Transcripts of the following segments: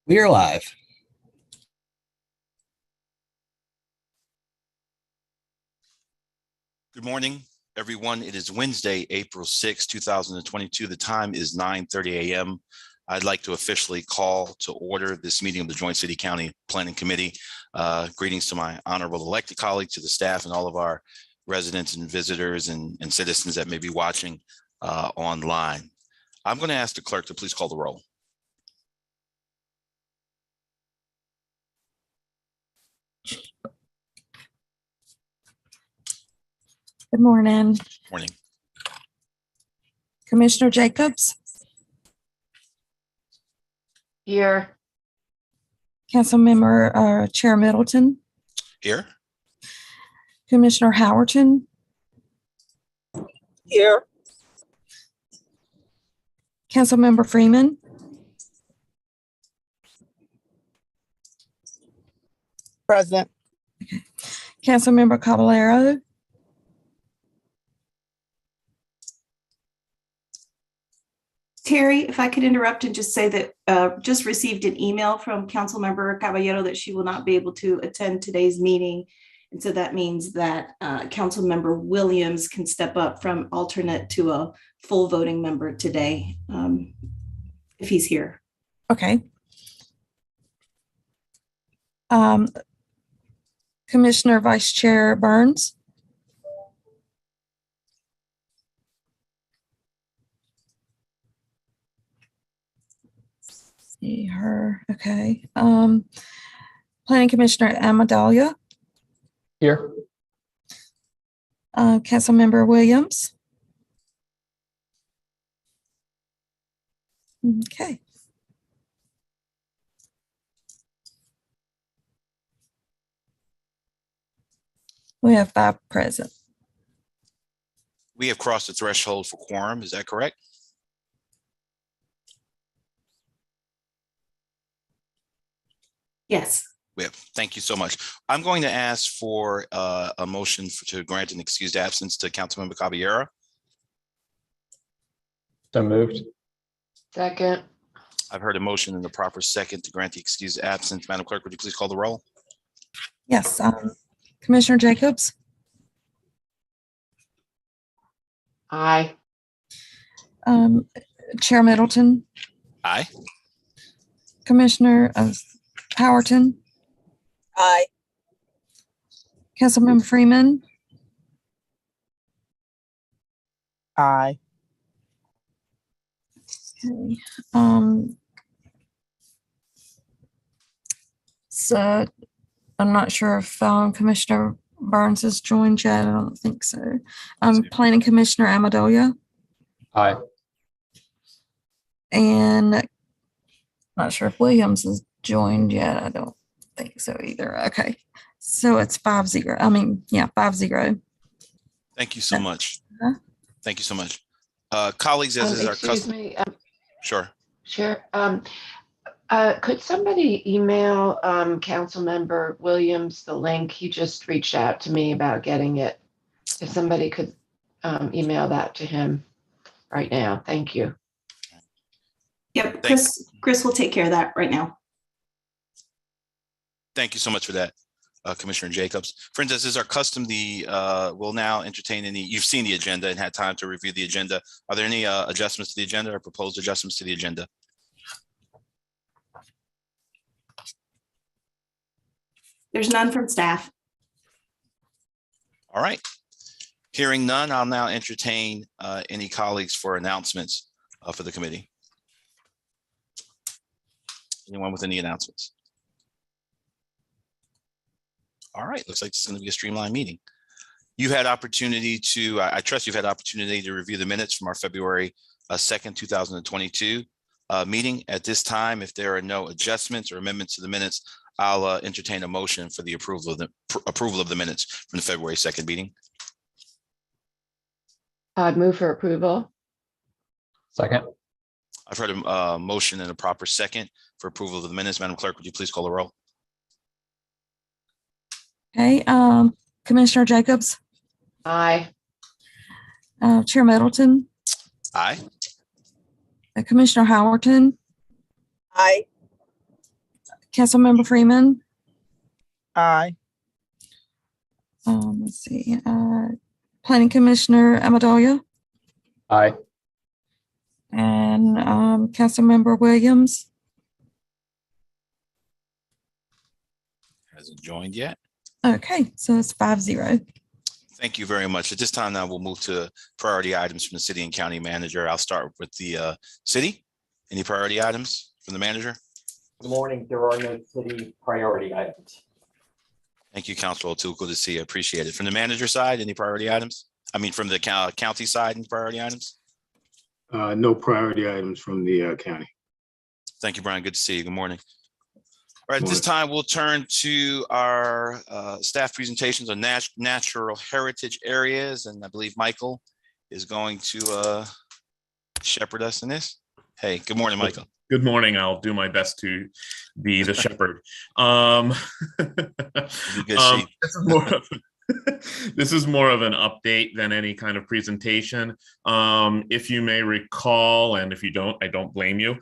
We are live. Good morning, everyone. It is Wednesday, April 6, 2022. The time is 9:30 a.m. I'd like to officially call to order this meeting of the Joint City County Planning Committee. Greetings to my honorable elected colleagues, to the staff, and all of our residents and visitors and citizens that may be watching online. I'm going to ask the clerk to please call the roll. Good morning. Morning. Commissioner Jacobs, Here. Councilmember Chair Middleton, Here. Commissioner Howerton, Here. Councilmember Freeman, Present. Councilmember Caballero, Terry, if I could interrupt and just say that just received an email from Councilmember Caballero that she will not be able to attend today's meeting. And so that means that Councilmember Williams can step up from alternate to a full voting member today if he's here. okay. Commissioner Vice Chair Burns, see her, okay. Planning Commissioner Amadalia, Here. Councilmember Williams. Okay. We have 5 present. We have crossed the threshold for quorum. Is that correct? Yes. We have. Thank you so much. I'm going to ask for a motion to grant an excused absence to Councilmember Caballero. So moved. Second. I've heard a motion in the proper second to grant the excused absence. Madam Clerk, would you please call the roll? Yes, Commissioner Jacobs, Aye. Chair Middleton, Aye. Commissioner Howerton, Aye. Councilmember Freeman, Aye. okay. So I'm not sure if Commissioner Burns has joined yet. I don't think so. Planning Commissioner Amadalia, Aye. and not sure if Williams has joined yet. I don't think so either. Okay, so it's 5-0. I mean, yeah, 5-0. Thank you so much. Uh-huh. Thank you so much. Colleagues, as is our Excuse custom. me. Sure. Chair. Could somebody email Councilmember Williams the link? He just reached out to me about getting it. If somebody could email that to him right now. Thank you. Yep. Chris will take care of that right now. Thank you so much for that, Commissioner Jacobs. Friends, as is our custom, we'll now entertain you've seen the agenda and had time to review the agenda. Are there any adjustments to the agenda or proposed adjustments to the agenda? There's none from staff. All right. Hearing none, I'll now entertain any colleagues for announcements for the committee. Anyone with any announcements? All right, looks like this is going to be a streamlined meeting. You had opportunity to, I trust you've had opportunity to review the minutes from our February 2nd, 2022 meeting. At this time, if there are no adjustments or amendments to the minutes, I'll entertain a motion for the approval of the minutes from the February 2nd meeting. I'd move for approval. Second. I've heard a motion and a proper second for approval of the minutes. Madam Clerk, would you please call the roll? Okay, Commissioner Jacobs, Aye. Chair Middleton, Aye. Commissioner Howerton, Aye. Councilmember Freeman. Aye. Let's see, Planning Commissioner Amadalia Aye. and Councilmember Williams. Hasn't joined yet. Okay, so it's 5-0. Thank you very much. At this time now, we'll move to priority items from the city and county manager. I'll start with the city. Any priority items from the manager? Good morning. There are no city priority items. Thank you, Councilor O'Toole. Good to see you. Appreciate it. From the manager side, any priority items? I mean, from the county side, any priority items? No priority items from the county. Thank you, Brian. Good to see you. Good morning. All right, at this time, we'll turn to our staff presentations on natural heritage areas. And I believe Michael is going to shepherd us in this. Hey, good morning, Michael. Good morning. I'll do my best to be the shepherd. This is more of an update than any kind of presentation. If you may recall, and if you don't, I don't blame you.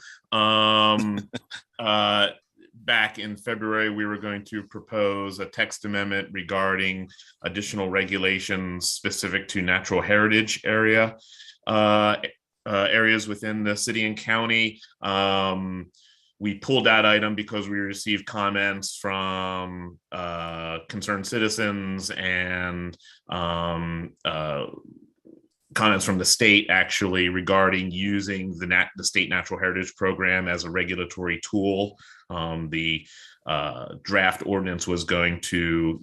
Back in February, we were going to propose a text amendment regarding additional regulations specific to natural heritage areas within the city and county. We pulled that item because we received comments from concerned citizens and comments from the state actually regarding using the state natural heritage program as a regulatory tool. The draft ordinance was going to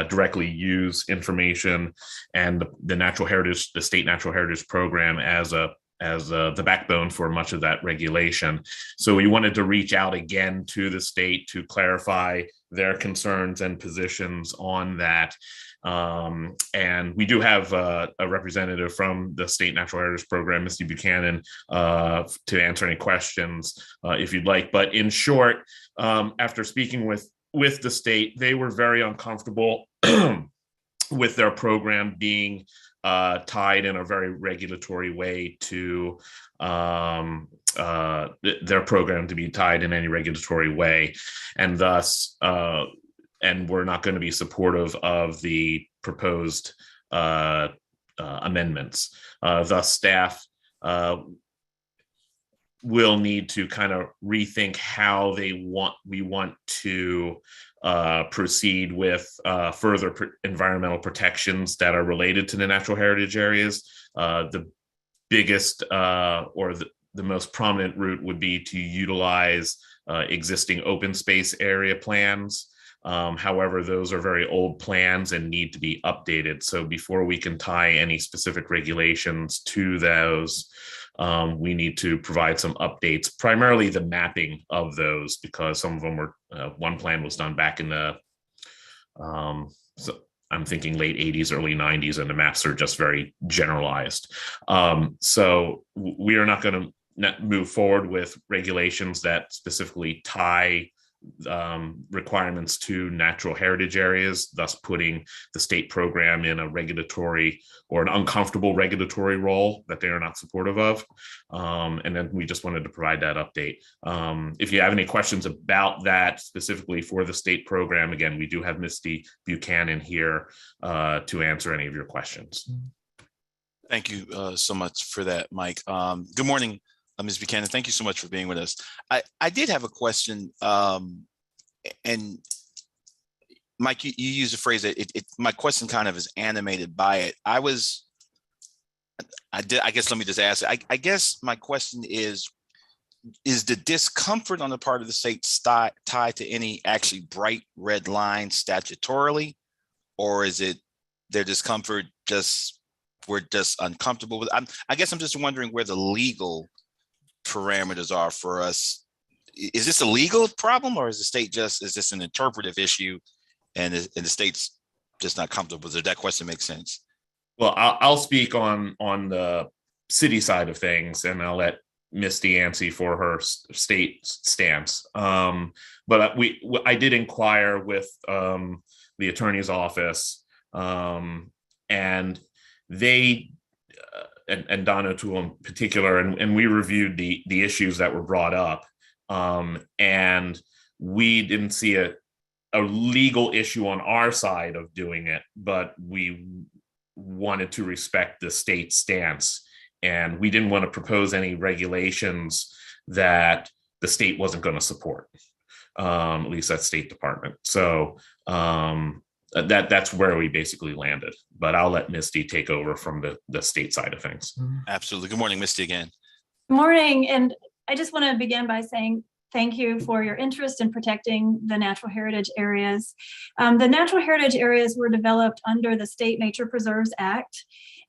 directly use information and the state natural heritage program as the backbone for much of that regulation. So we wanted to reach out again to the state to clarify their concerns and positions on that. And we do have a representative from the state natural heritage program, Misty Buchanan, to answer any questions if you'd like. But in short, after speaking with the state, they were very uncomfortable with their program being tied in a very regulatory way to their program to be tied in any regulatory way, and thus and we're not going to be supportive of the proposed amendments. Thus, staff will need to kind of rethink how we want to proceed with further environmental protections that are related to the natural heritage areas. The biggest or the most prominent route would be to utilize existing open space area plans. However, those are very old plans and need to be updated. So before we can tie any specific regulations to those, we need to provide some updates, primarily the mapping of those, because some of them were, one plan was done back in the, so I'm thinking late 80s, early 90s, and the maps are just very generalized. So we are not going to move forward with regulations that specifically tie requirements to natural heritage areas, thus putting the state program in a regulatory or an uncomfortable regulatory role that they are not supportive of. And then we just wanted to provide that update. If you have any questions about that specifically for the state program, again, we do have Misty Buchanan here to answer any of your questions. Thank you so much for that, Mike. Good morning, Ms. Buchanan. Thank you so much for being with us. I did have a question, and Mike, you used a phrase that my question kind of is animated by it. I guess let me just ask. I guess my question is the discomfort on the part of the state tied to any actually bright red line statutorily, or is it their discomfort we're just uncomfortable with? I guess I'm just wondering where the legal parameters are for us. Is this a legal problem, or is the state is this an interpretive issue and the state's just not comfortable? Does that question make sense? Well, I'll speak on the city side of things, and I'll let Misty answer for her state stance. But I did inquire with the attorney's office, and they and Don O'Toole in particular, and we reviewed the issues that were brought up, and we didn't see a legal issue on our side of doing it, but we wanted to respect the state stance. And we didn't want to propose any regulations that the state wasn't going to support, at least that State Department. So that's where we basically landed. But I'll let Misty take over from the state side of things. Absolutely. Good morning, Misty again. Good morning. And I just want to begin by saying thank you for your interest in protecting the natural heritage areas. The natural heritage areas were developed under the State Nature Preserves Act.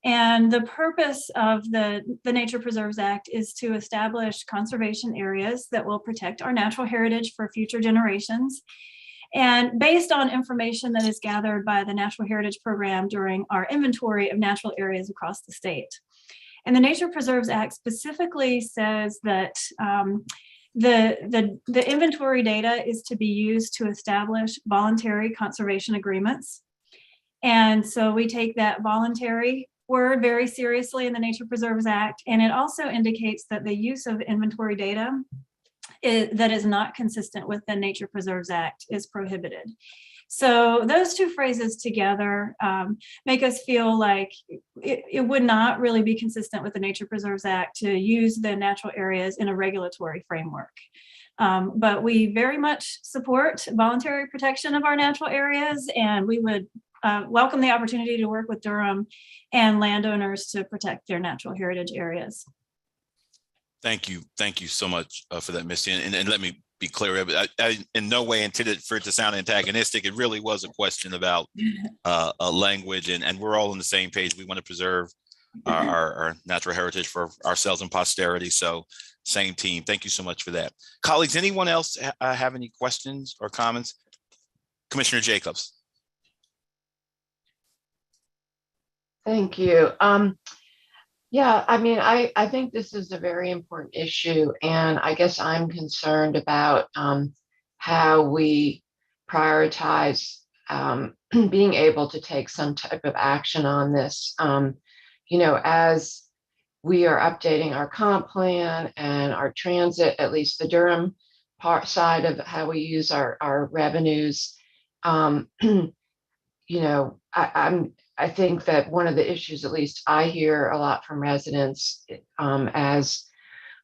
And the purpose of the Nature Preserves Act is to establish conservation areas that will protect our natural heritage for future generations. And based on information that is gathered by the Natural Heritage Program during our inventory of natural areas across the state. And the Nature Preserves Act specifically says that the inventory data is to be used to establish voluntary conservation agreements. And so we take that voluntary word very seriously in the Nature Preserves Act. And it also indicates that the use of inventory data that is not consistent with the Nature Preserves Act is prohibited. So those two phrases together make us feel like it would not really be consistent with the Nature Preserves Act to use the natural areas in a regulatory framework. But we very much support voluntary protection of our natural areas, and we would welcome the opportunity to work with Durham and landowners to protect their natural heritage areas. Thank you. Thank you so much for that, Misty. And let me be clear, I in no way intended for it to sound antagonistic. It really was a question about a language, and we're all on the same page. We want to preserve our natural heritage for ourselves and posterity. So same team. Thank you so much for that. Colleagues, anyone else have any questions or comments? Commissioner Jacobs. Thank you. Yeah, I mean, I think this is a very important issue, and I guess I'm concerned about how we prioritize being able to take some type of action on this. You know, as we are updating our comp plan and our transit, at least the Durham side of how we use our revenues, you know, I think that one of the issues, at least I hear a lot from residents, as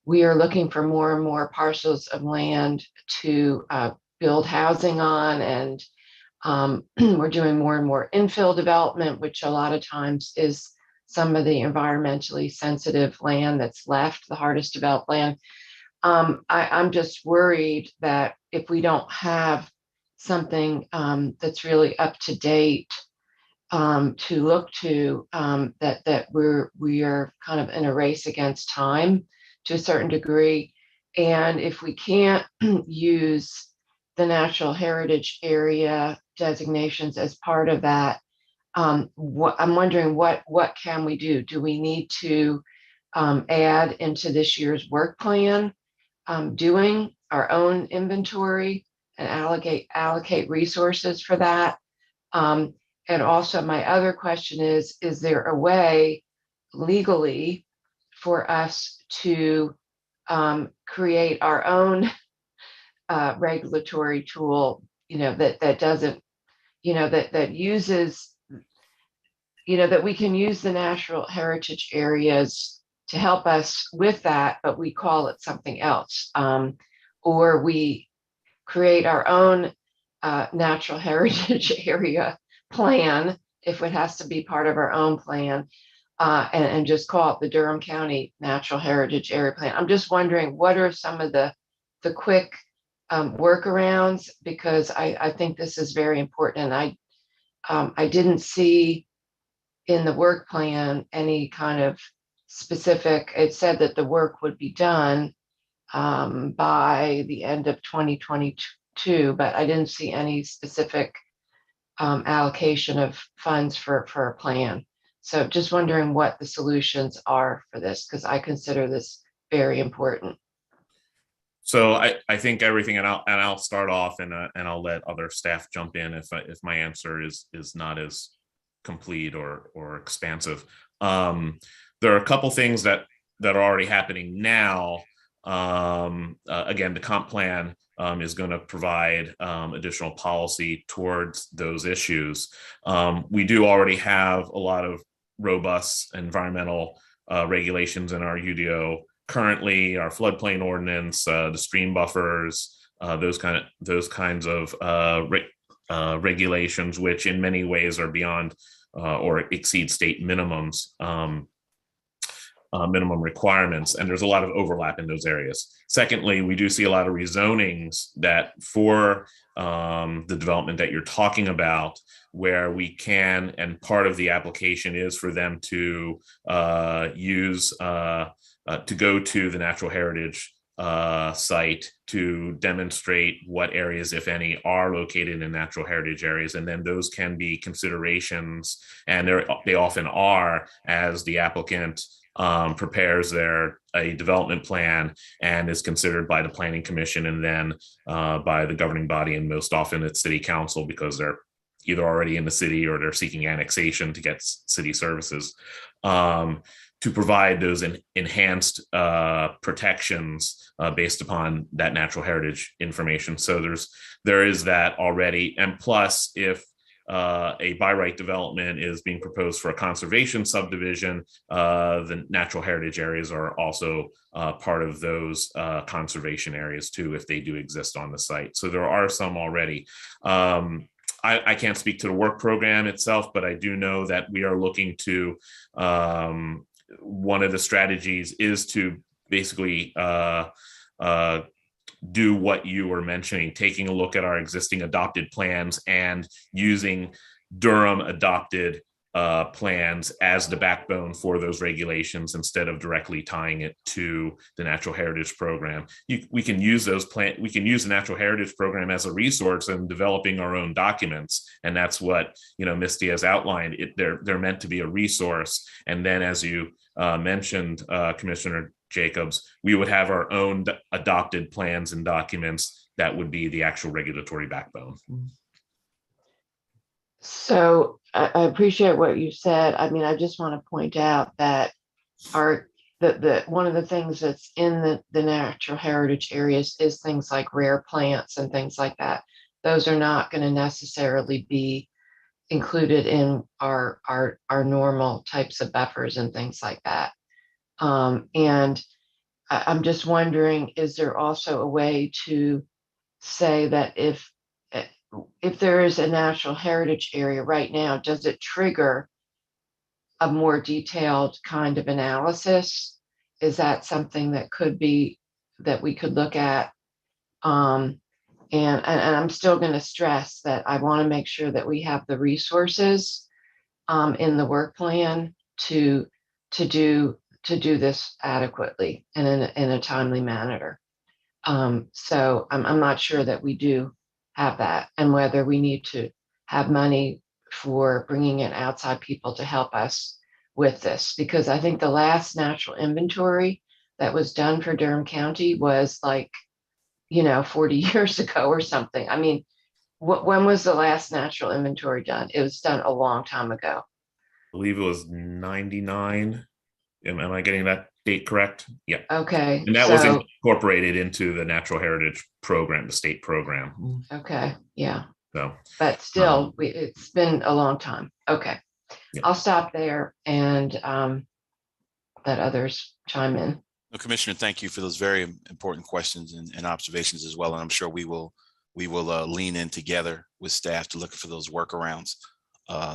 we are looking for more and more parcels of land to build housing on, and we're doing more and more infill development, which a lot of times is some of the environmentally sensitive land that's left, the hardest developed land. I'm just worried that if we don't have something that's really up to date to look to, that we are kind of in a race against time to a certain degree. And if we can't use the natural heritage area designations as part of that, I'm wondering what can we do? Do we need to add into this year's work plan, doing our own inventory and allocate resources for that? And also my other question is there a way legally for us to create our own regulatory tool, you know, that doesn't, you know, that uses, you know, that we can use the natural heritage areas to help us with that, but we call it something else, or we create our own natural heritage area plan, if it has to be part of our own plan, and just call it the Durham County Natural Heritage Area Plan. I'm just wondering, what are some of the quick workarounds, because I think this is very important. And I didn't see in the work plan any kind of specific, it said that the work would be done by the end of 2022, but I didn't see any specific allocation of funds for a plan. So just wondering what the solutions are for this, because I consider this very important. So I think everything, and I'll start off, and I'll let other staff jump in if my answer is not as complete or expansive. There are a couple things that are already happening now. Again, the comp plan is going to provide additional policy towards those issues. We do already have a lot of robust environmental regulations in our UDO currently, our floodplain ordinance, the stream buffers, those kinds of regulations, which in many ways are beyond or exceed state minimums. Minimum requirements, and there's a lot of overlap in those areas. Secondly, we do see a lot of rezonings that for the development that you're talking about, where we can, and part of the application is for them to use to go to the natural heritage site to demonstrate what areas, if any, are located in natural heritage areas. And then those can be considerations, and they often are, as the applicant prepares a development plan and is considered by the planning commission and then by the governing body, and most often it's city council, because they're either already in the city or they're seeking annexation to get city services, to provide those enhanced protections based upon that natural heritage information. So there is that already. And plus, if a by right development is being proposed for a conservation subdivision, the natural heritage areas are also part of those conservation areas too, if they do exist on the site. So there are some already. I can't speak to the work program itself, but I do know that we are looking to, one of the strategies is to basically do what you were mentioning, taking a look at our existing adopted plans and using Durham adopted plans as the backbone for those regulations, instead of directly tying it to the natural heritage program. We can use we can use the natural heritage program as a resource in developing our own documents, and that's what Misty has outlined. They're meant to be a resource, and then, as you mentioned, Commissioner Jacobs, we would have our own adopted plans and documents that would be the actual regulatory backbone. So I appreciate what you said. I mean, I just want to point out that one of the things that's in the natural heritage areas is things like rare plants and things like that. Those are not going to necessarily be included in our normal types of buffers and things like that. And I'm just wondering, is there also a way to say that if there is a natural heritage area right now, does it trigger a more detailed kind of analysis? Is that something that we could look at? And I'm still going to stress that I want to make sure that we have the resources in the work plan to do this adequately and in a timely manner. So I'm not sure that we do have that, and whether we need to have money for bringing in outside people to help us with this, because I think the last natural inventory that was done for Durham County was like 40 years ago or something. I mean, when was the last natural inventory done? It was done a long time ago. I believe it was 99. Am I getting that date correct? Yeah. Okay. And that was incorporated into the natural heritage program, the state program. Okay. Yeah. So, but still, it's been a long time. Okay. Yeah. I'll stop there and let others chime in. Well, Commissioner, thank you for those very important questions and observations as well. And I'm sure we will lean in together with staff to look for those workarounds,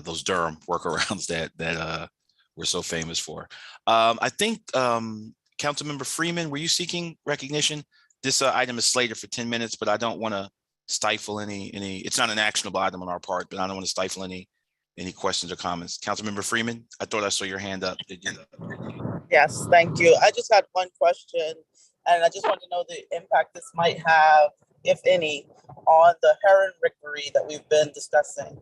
those Durham workarounds that we're so famous for. I think Councilmember Freeman, were you seeking recognition? This item is slated for 10 minutes, but I don't want to stifle any, it's not an actionable item on our part, but I don't want to stifle any questions or comments. Councilmember Freeman, I thought I saw your hand up. Did you? Yes, thank you. I just had one question, and I just want to know the impact this might have, if any, on the heron rickery that we've been discussing.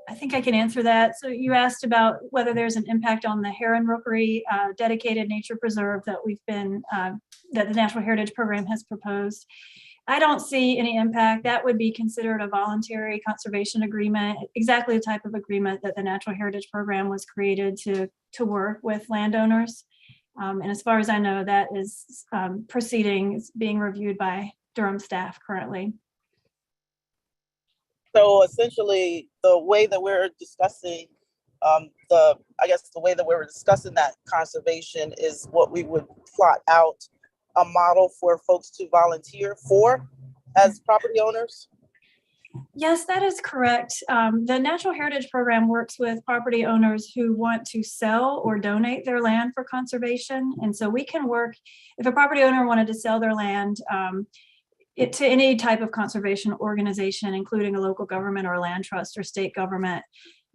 I think I can answer that. So you asked about whether there's an impact on the heron rookery dedicated nature preserve that we've been, that the Natural Heritage Program has proposed. I don't see any impact. That would be considered a voluntary conservation agreement, exactly the type of agreement that the Natural Heritage Program was created to work with landowners. And as far as I know, that is proceeding, it's being reviewed by Durham staff currently. So essentially, the way that we're discussing I guess the way that we were discussing that conservation is what we would plot out a model for folks to volunteer for as property owners. Yes, that is correct. The Natural Heritage Program works with property owners who want to sell or donate their land for conservation. And so we can work, if a property owner wanted to sell their land to any type of conservation organization, including a local government or a land trust or state government,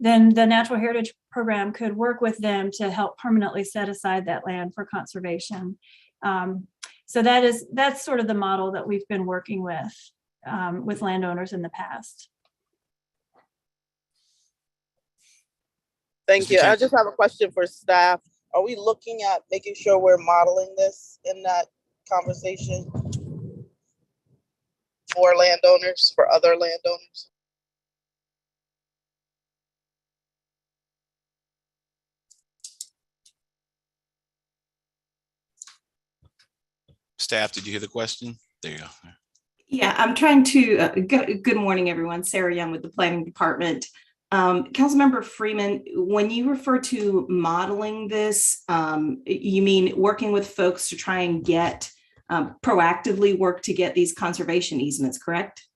then the Natural Heritage Program could work with them to help permanently set aside that land for conservation. So that's sort of the model that we've been working with landowners in the past. Thank you. I just have a question for staff. Are we looking at making sure we're modeling this in that conversation for landowners, for other landowners? Staff, did you hear the question? There you go. Yeah, I'm trying to, good morning, everyone. Sarah Young with the Planning Department. Councilmember Freeman, when you refer to modeling this, you mean working with folks to try and get, proactively work to get these conservation easements, correct?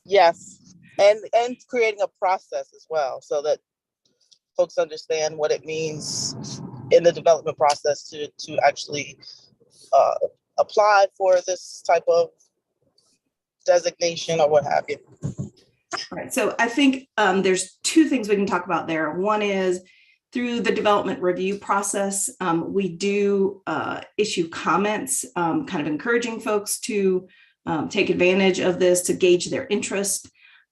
Yes, and creating a process as well so that folks understand what it means in the development process to actually apply for this type of designation or what have you. All right, so I think there's two things we can talk about there. One is through the development review process, we do issue comments, kind of encouraging folks to take advantage of this to gauge their interest.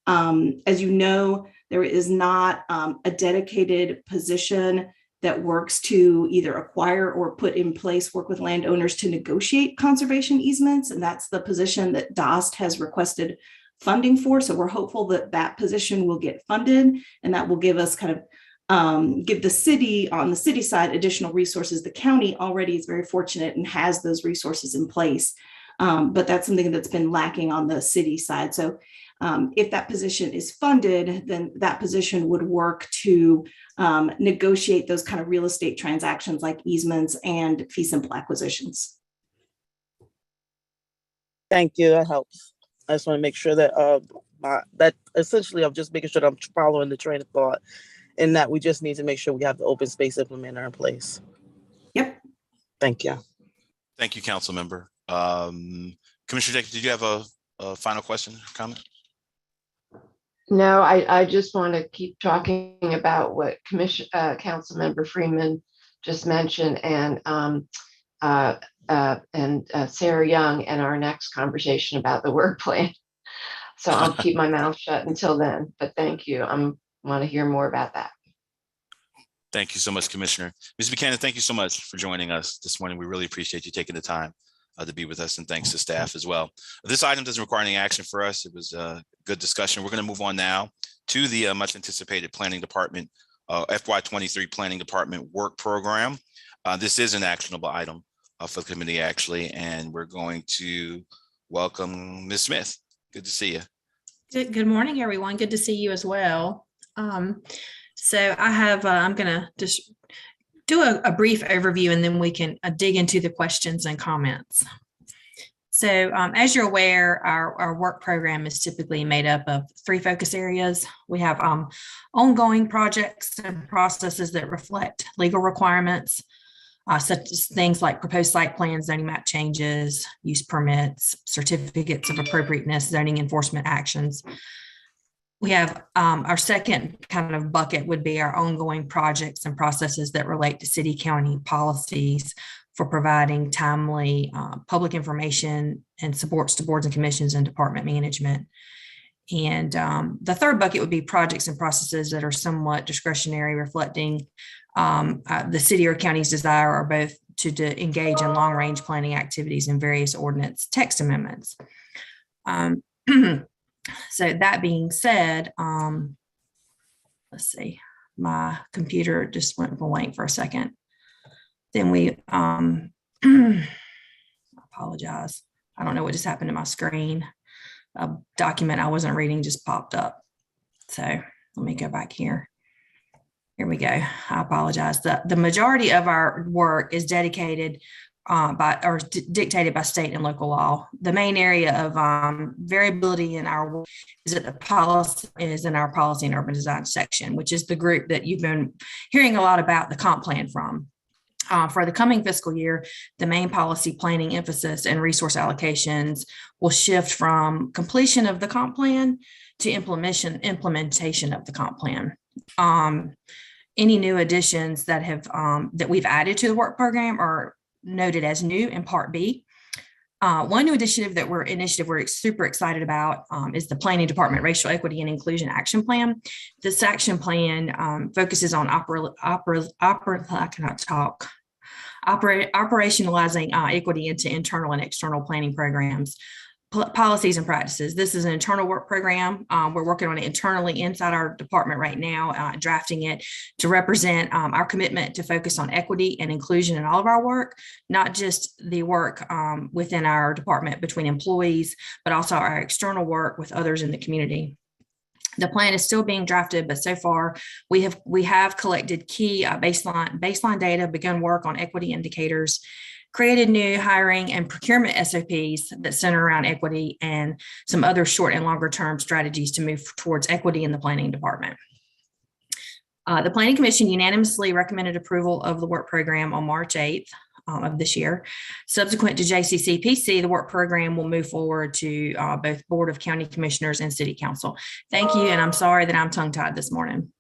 As you know, there is not a dedicated position that works to either acquire or put in place work with landowners to negotiate conservation easements. And that's the position that DOST has requested funding for. So we're hopeful that that position will get funded, and that will give us kind of give the city, on the city side, additional resources. The county already is very fortunate and has those resources in place. But that's something that's been lacking on the city side. So if that position is funded, then that position would work to negotiate those kind of real estate transactions like easements and fee simple acquisitions. Thank you, that helps. I just want to make sure that that essentially I'm just making sure that I'm following the train of thought, and that we just need to make sure we have the open space implementer in place. Yep. Thank you. Thank you, council member. Commissioner Dick, did you have a final question or comment? No, I just want to keep talking about what Councilmember Freeman just mentioned, and Sarah Young, and our next conversation about the work plan. So I'll keep my mouth shut until then. But thank you. I want to hear more about that. Thank you so much, Commissioner. Ms. Buchanan, thank you so much for joining us this morning. We really appreciate you taking the time to be with us, and thanks to staff as well. This item doesn't require any action for us. It was a good discussion. We're going to move on now to the much anticipated Planning Department FY23 Planning Department Work Program. This is an actionable item for the committee, actually, and we're going to welcome Ms. Smith. Good to see you. Good morning, everyone. Good to see you as well. So I have, I'm going to just do a brief overview, and then we can dig into the questions and comments. So as you're aware, our work program is typically made up of 3 focus areas. We have ongoing projects and processes that reflect legal requirements, such as things like proposed site plans, zoning map changes, use permits, certificates of appropriateness, zoning enforcement actions. We have our second kind of bucket would be our ongoing projects and processes that relate to city county policies for providing timely public information and supports to boards and commissions and department management. And the third bucket would be projects and processes that are somewhat discretionary, reflecting the city or county's desire or both engage in long-range planning activities and various ordinance text amendments. So that being said, let's see, my computer just went blank for a second. Then we, I apologize. I don't know what just happened to my screen. A document I wasn't reading just popped up. So let me go back here. Here we go. I apologize. The majority of our work is dedicated dictated by state and local law. The main area of variability in our work is in our policy and urban design section, which is the group that you've been hearing a lot about the comp plan from. For the coming fiscal year, the main policy planning emphasis and resource allocations will shift from completion of the comp plan to implementation of the comp plan. Any new additions that that we've added to the work program are noted as new in Part B. One new initiative we're super excited about is the Planning Department Racial Equity and Inclusion Action Plan. This action plan focuses on operationalizing equity into internal and external planning programs, policies and practices. This is an internal work program. We're working on it internally inside our department right now, drafting it to represent our commitment to focus on equity and inclusion in all of our work, not just the work within our department between employees, but also our external work with others in the community. The plan is still being drafted, but so far we have collected key baseline data, begun work on equity indicators, created new hiring and procurement SOPs that center around equity, and some other short and longer term strategies to move towards equity in the planning department. The Planning Commission unanimously recommended approval of the work program on March 8th of this year. Subsequent to JCCPC, the work program will move forward to both Board of County Commissioners and City Council. Thank you, and I'm sorry that I'm tongue-tied this morning.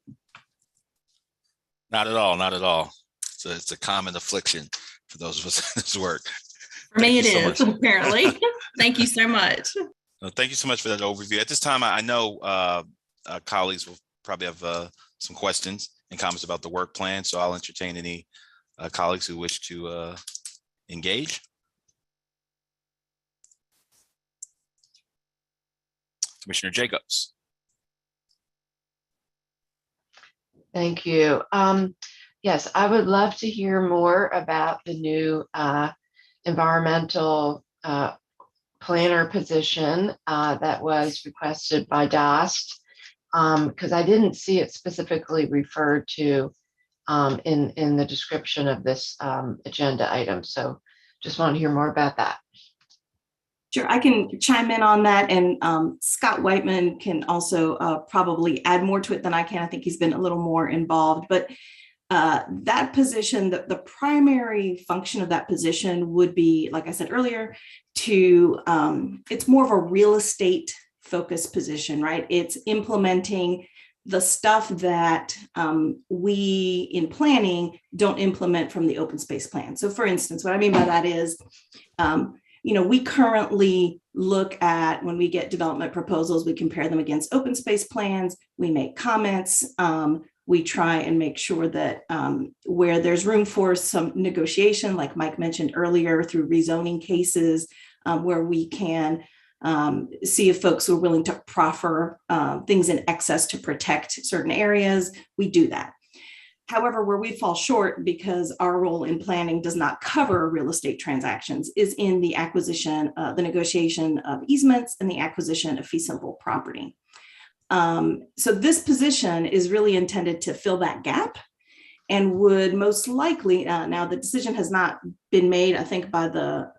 Not at all, not at all. So it's a common affliction for those of us in this work. For me, it is, apparently. Thank you so much. Thank you so much for that overview. At this time, I know colleagues will probably have some questions and comments about the work plan, so I'll entertain any colleagues who wish to engage. Commissioner Jacobs. Thank you. Yes, I would love to hear more about the new environmental planner position that was requested by DOST, because I didn't see it specifically referred to in the description of this agenda item. So just want to hear more about that. Sure, I can chime in on that, and Scott Whiteman can also probably add more to it than I can. I think he's been a little more involved, but that position, the primary function of that position would be, like I said earlier, it's more of a real estate focused position, right? It's implementing the stuff that we in planning don't implement from the open space plan. So for instance, what I mean by that is, we currently look at, when we get development proposals, we compare them against open space plans, we make comments, we try and make sure that where there's room for some negotiation, like Mike mentioned earlier, through rezoning cases, where we can see if folks are willing to proffer things in excess to protect certain areas, we do that. However, where we fall short, because our role in planning does not cover real estate transactions, is in the acquisition, the negotiation of easements and the acquisition of fee simple property. So this position is really intended to fill that gap, and would most likely, now the decision has not been made, I think, by the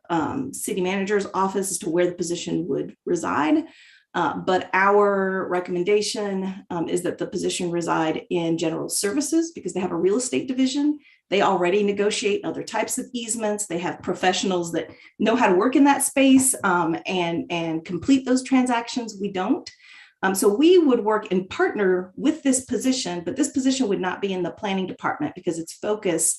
city manager's office as to where the position would reside. But our recommendation is that the position reside in general services, because they have a real estate division. They already negotiate other types of easements. They have professionals that know how to work in that space and complete those transactions. We don't. So we would work and partner with this position, but this position would not be in the planning department, because its focus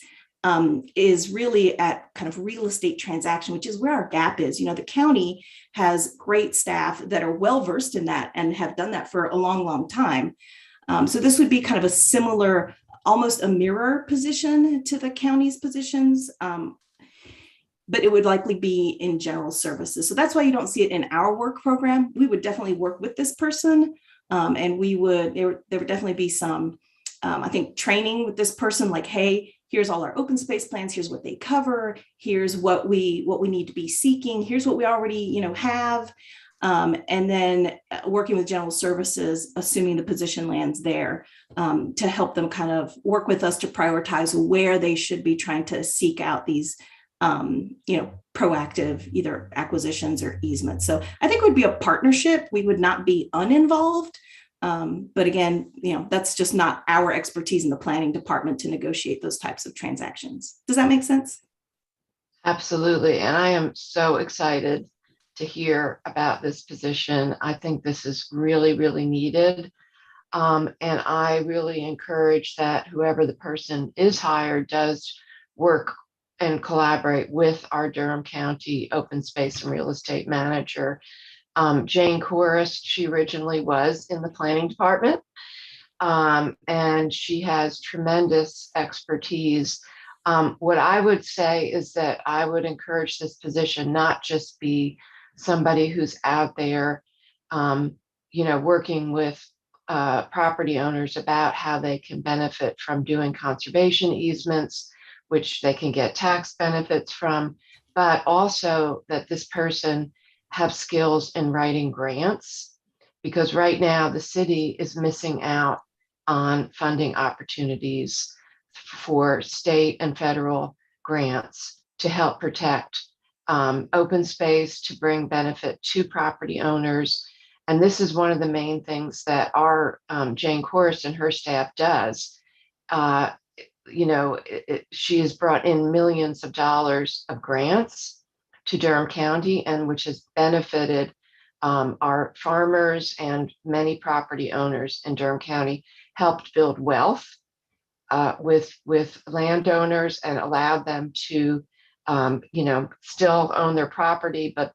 is really at kind of real estate transaction, which is where our gap is. The county has great staff that are well-versed in that and have done that for a long, long time. So this would be kind of a similar, almost a mirror position to the county's positions. but it would likely be in general services. So that's why you don't see it in our work program. We would definitely work with this person, and there would definitely be some, I think, training with this person, like, hey, here's all our open space plans, here's what they cover, here's what we need to be seeking, here's what we already have. And then working with general services, assuming the position lands there, to help them kind of work with us to prioritize where they should be trying to seek out these proactive either acquisitions or easements. So I think it would be a partnership. We would not be uninvolved. But again, that's just not our expertise in the planning department to negotiate those types of transactions. Does that make sense? Absolutely. And I am so excited to hear about this position. I think this is really, really needed. And I really encourage that whoever the person is hired does work and collaborate with our Durham County Open Space and Real Estate Manager. Jane Corris, she originally was in the planning department, and she has tremendous expertise. What I would say is that I would encourage this position not just be somebody who's out there, working with property owners about how they can benefit from doing conservation easements, which they can get tax benefits from, but also that this person have skills in writing grants, because right now the city is missing out on funding opportunities for state and federal grants to help protect open space, to bring benefit to property owners. And this is one of the main things that our Jane Corris and her staff does. She has brought in millions of dollars of grants to Durham County, and which has benefited our farmers and many property owners in Durham County, helped build wealth with landowners and allowed them to, still own their property, but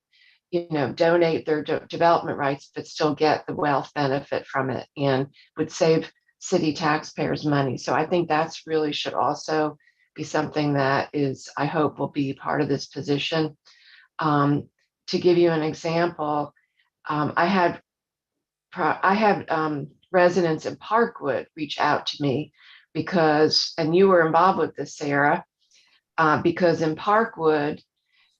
donate their development rights, but still get the wealth benefit from it, and would save city taxpayers money. So I think that's really should also be something that is, I hope, will be part of this position. To give you an example, I had residents in Parkwood reach out to me because, and you were involved with this, Sarah, because in Parkwood,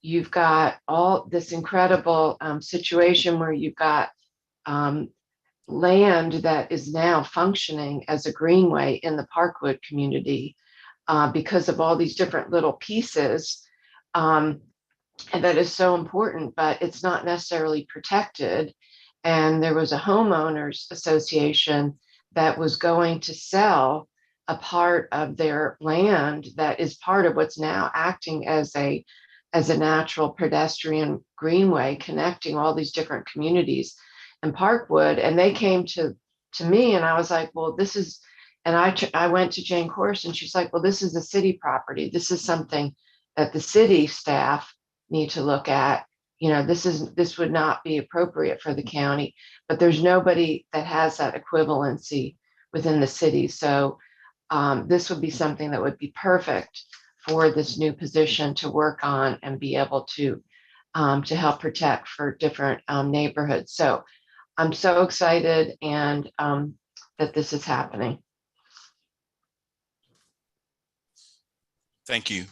you've got all this incredible situation where you've got land that is now functioning as a greenway in the Parkwood community because of all these different little pieces. And that is so important, but it's not necessarily protected. And there was a homeowners association that was going to sell a part of their land that is part of what's now acting as a natural pedestrian greenway connecting all these different communities in Parkwood. And they came to me, and I was like, well, this is, and I went to Jane Corris, and she's like, well, this is a city property. This is something that the city staff need to look at. This would not be appropriate for the county, but there's nobody that has that equivalency within the city. So this would be something that would be perfect for this new position to work on and be able to help protect for different neighborhoods. So I'm so excited and that this is happening. Thank you,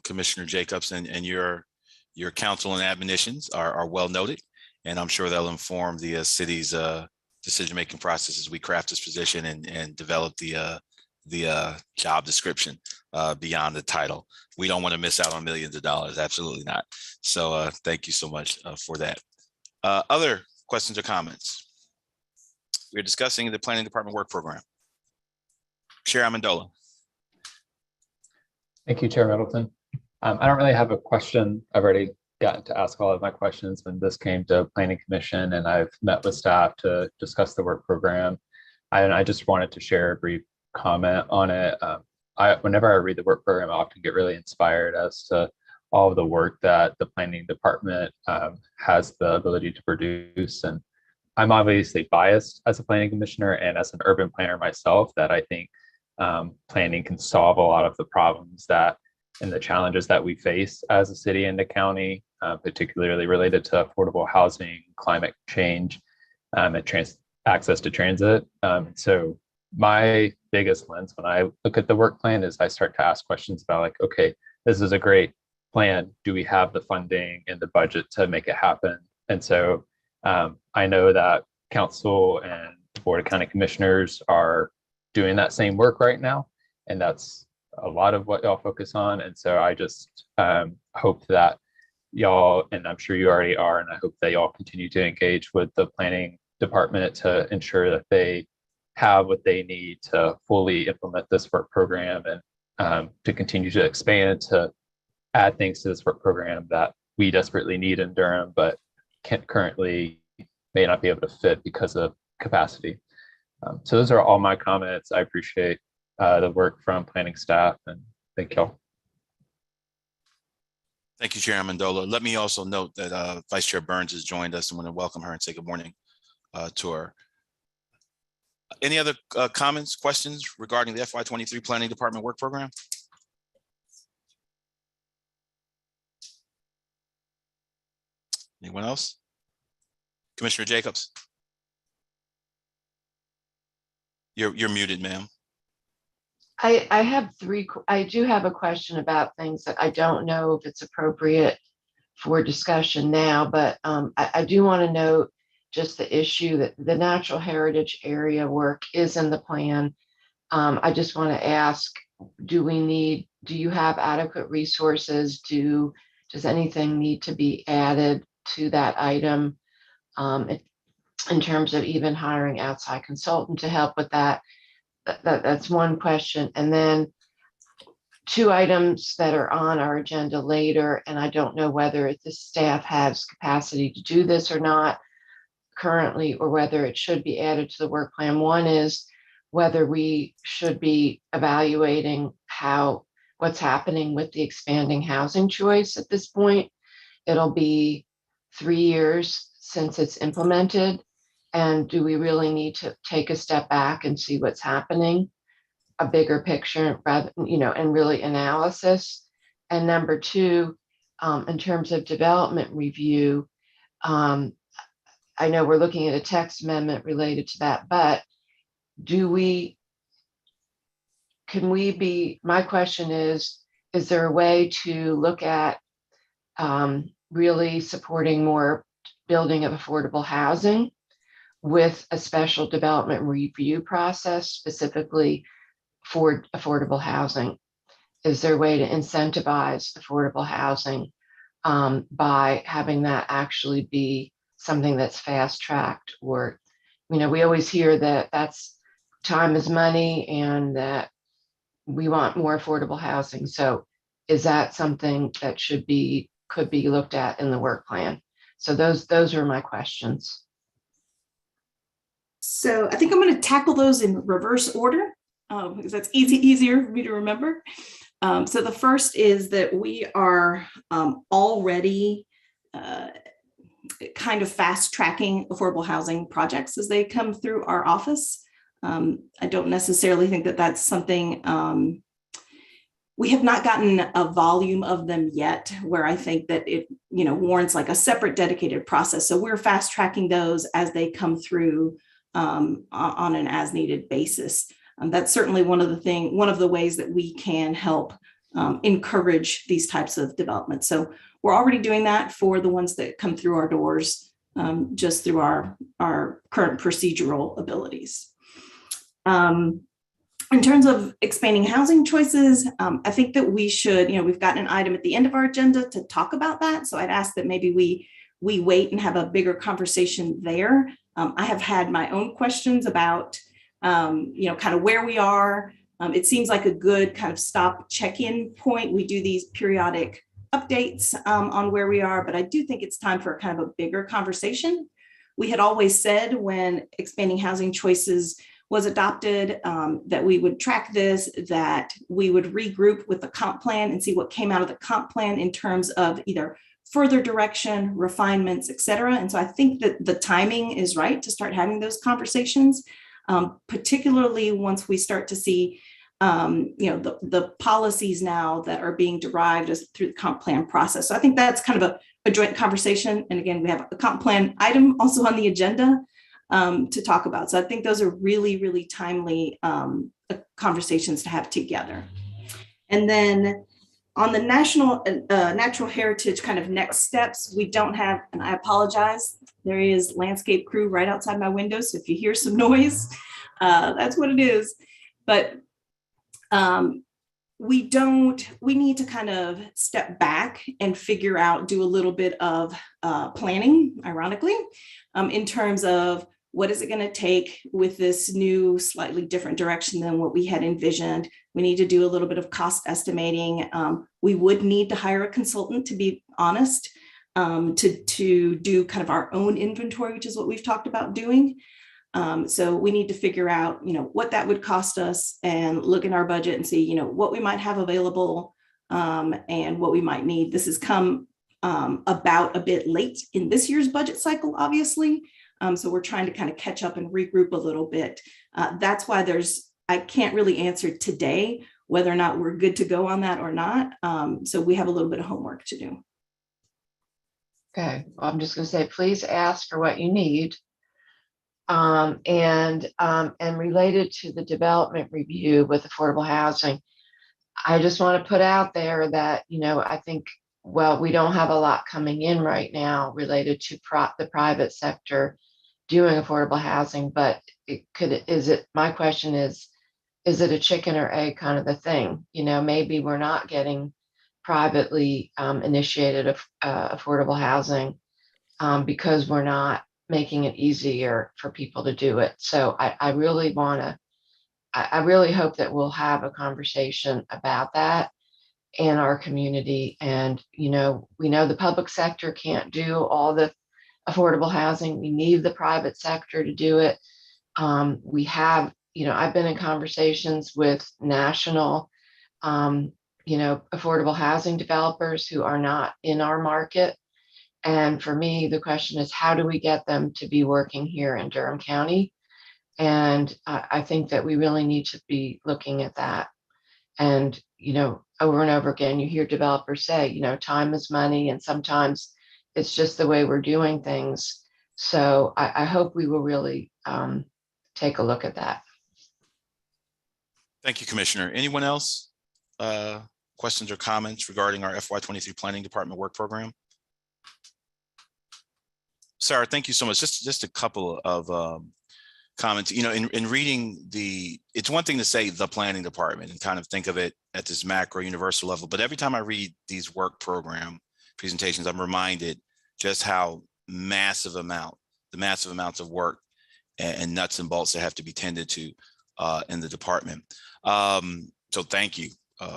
Commissioner Jacobs, and your counsel and admonitions are well noted, and I'm sure they'll inform the city's decision-making process as we craft this position and develop the job description beyond the title. We don't want to miss out on millions of dollars. Absolutely not. So thank you so much for that. Other questions or comments? We're discussing the Planning Department Work Program. Chair Amendola. Thank you, Chair Middleton. I don't really have a question. I've already gotten to ask all of my questions when this came to Planning Commission, and I've met with staff to discuss the work program. And I just wanted to share a brief comment on it. Whenever I read the work program, I often get really inspired as to all of the work that the planning department has the ability to produce. And I'm obviously biased as a planning commissioner and as an urban planner myself, that I think planning can solve a lot of the problems that and the challenges that we face as a city and a county, particularly related to affordable housing, climate change, and access to transit. So my biggest lens when I look at the work plan is I start to ask questions about like, okay, this is a great plan. Do we have the funding and the budget to make it happen? And so I know that council and Board of County Commissioners are doing that same work right now. And that's a lot of what y'all focus on. And so I just hope that y'all, and I'm sure you already are, and I hope that y'all continue to engage with the planning department to ensure that they have what they need to fully implement this work program and to continue to expand, to add things to this work program that we desperately need in Durham, but can't currently may not be able to fit because of capacity. So those are all my comments. I appreciate the work from planning staff, and thank y'all. Thank you, Chair Amendola. Let me also note that Vice Chair Burns has joined us. I want to welcome her and say good morning to her. Any other comments, questions regarding the FY23 Planning Department Work Program? Anyone else? Commissioner Jacobs. You're muted, ma'am. I have I do have a question about things that I don't know if it's appropriate for discussion now, but I do want to note just the issue that the natural heritage area work is in the plan. I just want to ask, do you have adequate resources? Does anything need to be added to that item in terms of even hiring outside consultant to help with that? That's one question. And then two items that are on our agenda later, and I don't know whether the staff has capacity to do this or not currently, or whether it should be added to the work plan. One is whether we should be evaluating what's happening with the expanding housing choice at this point. It'll be 3 years since it's implemented. And do we really need to take a step back and see what's happening, a bigger picture, rather, and really analysis? And number two, in terms of development review, I know we're looking at a text amendment related to that, but my question is there a way to look at really supporting more building of affordable housing with a special development review process specifically for affordable housing? Is there a way to incentivize affordable housing by having that actually be something that's fast tracked? Or, we always hear that time is money and that we want more affordable housing. So is that something that could be looked at in the work plan? So those are my questions. So I think I'm going to tackle those in reverse order because that's easier for me to remember. So the first is that we are already kind of fast tracking affordable housing projects as they come through our office. I don't necessarily think that that's something we have not gotten a volume of them yet where I think that it warrants like a separate dedicated process. So we're fast tracking those as they come through on an as needed basis. That's certainly one of the ways that we can help encourage these types of developments. So we're already doing that for the ones that come through our doors, just through our current procedural abilities. In terms of expanding housing choices, I think that we should, we've got an item at the end of our agenda to talk about that. So I'd ask that maybe we wait and have a bigger conversation there. I have had my own questions about, kind of where we are. It seems like a good kind of stop check-in point. We do these periodic updates on where we are, but I do think it's time for kind of a bigger conversation. We had always said when expanding housing choices was adopted, that we would track this, that we would regroup with the comp plan and see what came out of the comp plan in terms of either further direction, refinements, et cetera. And so I think that the timing is right to start having those conversations, particularly once we start to see the policies now that are being derived as through the comp plan process. So I think that's kind of a joint conversation. And again, we have a comp plan item also on the agenda to talk about. So I think those are really, really timely conversations to have together. And then on the national natural heritage kind of next steps, we don't have, and I apologize, there is landscape crew right outside my window. So if you hear some noise, that's what it is. But we need to kind of step back and figure out, do a little bit of planning, ironically, in terms of what is it going to take with this new, slightly different direction than what we had envisioned. We need to do a little bit of cost estimating. We would need to hire a consultant, to be honest, to do kind of our own inventory, which is what we've talked about doing. So we need to figure out, what that would cost us and look in our budget and see, what we might have available and what we might need. This has come about a bit late in this year's budget cycle, obviously. So we're trying to kind of catch up and regroup a little bit. That's why I can't really answer today whether or not we're good to go on that or not. So we have a little bit of homework to do. Okay, well, I'm just going to say, please ask for what you need. And related to the development review with affordable housing, I just want to put out there that, I think, well, we don't have a lot coming in right now related to the private sector doing affordable housing, but my question is it a chicken or egg kind of a thing? Maybe we're not getting privately initiated affordable housing because we're not making it easier for people to do it. So I really hope that we'll have a conversation about that in our community. And, we know the public sector can't do all the affordable housing. We need the private sector to do it. We have, I've been in conversations with national, affordable housing developers who are not in our market. And for me, the question is, how do we get them to be working here in Durham County? And I think that we really need to be looking at that. And, over and over again, you hear developers say, time is money, and sometimes it's just the way we're doing things. So I hope we will really take a look at that. Thank you, Commissioner. Anyone else? Questions or comments regarding our FY23 Planning Department work program? Sarah, thank you so much. Just a couple of comments. In reading it's one thing to say the planning department and kind of think of it at this macro universal level, but every time I read these work program presentations, I'm reminded just how the massive amounts of work and nuts and bolts that have to be tended to in the department. So thank you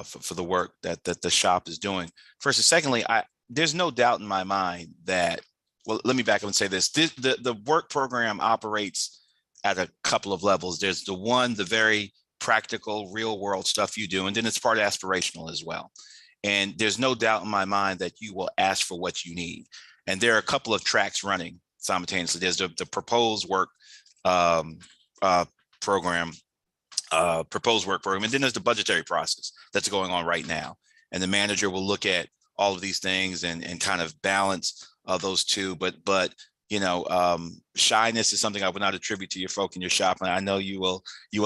for the work that the shop is doing. First and secondly, there's no doubt in my mind that, well, let me back up and say this. The work program operates at a couple of levels. There's the very practical, real world stuff you do, and then it's part aspirational as well. And there's no doubt in my mind that you will ask for what you need. And there are a couple of tracks running simultaneously. There's the proposed work program, and then there's the budgetary process that's going on right now. And the manager will look at all of these things and kind of balance those two. But shyness is something I would not attribute to your folk in your shop. And I know you will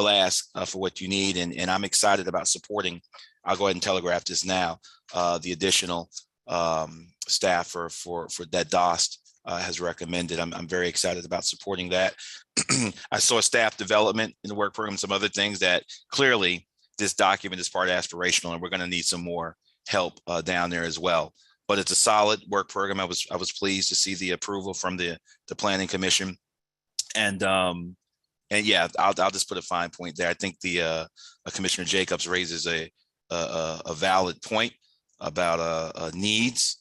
ask for what you need. And I'm excited about supporting, I'll go ahead and telegraph this now, the additional staff for that DOST has recommended. I'm very excited about supporting that. I saw staff development in the work program, some other things that clearly this document is part aspirational, and we're going to need some more help down there as well. But it's a solid work program. I was pleased to see the approval from the Planning Commission, and yeah, I'll just put a fine point there. I think the Commissioner Jacobs raises a valid point about needs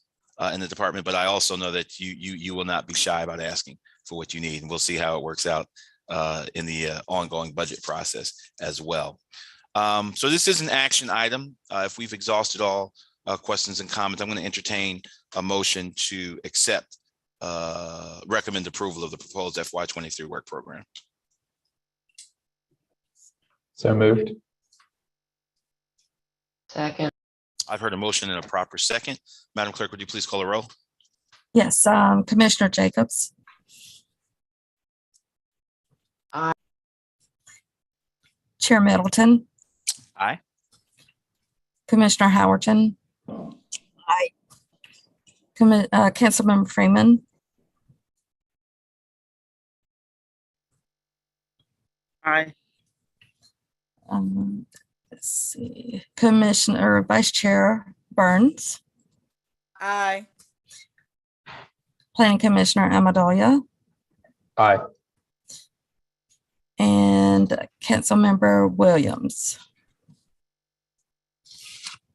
in the department, but I also know that you will not be shy about asking for what you need, and we'll see how it works out in the ongoing budget process as well. So this is an action item. If we've exhausted all questions and comments, I'm going to entertain a motion to accept, recommend approval of the proposed FY23 work program. So moved. Second. I've heard a motion and a proper second. Madam Clerk, would you please call a roll? Yes, Commissioner Jacobs. Aye. Chair Middleton. Aye. Commissioner Howerton. Aye. Councilmember Freeman. Aye. Let's see, Commissioner Vice Chair Burns. Aye. Planning Commissioner Amendolia. Aye. And Councilmember Williams.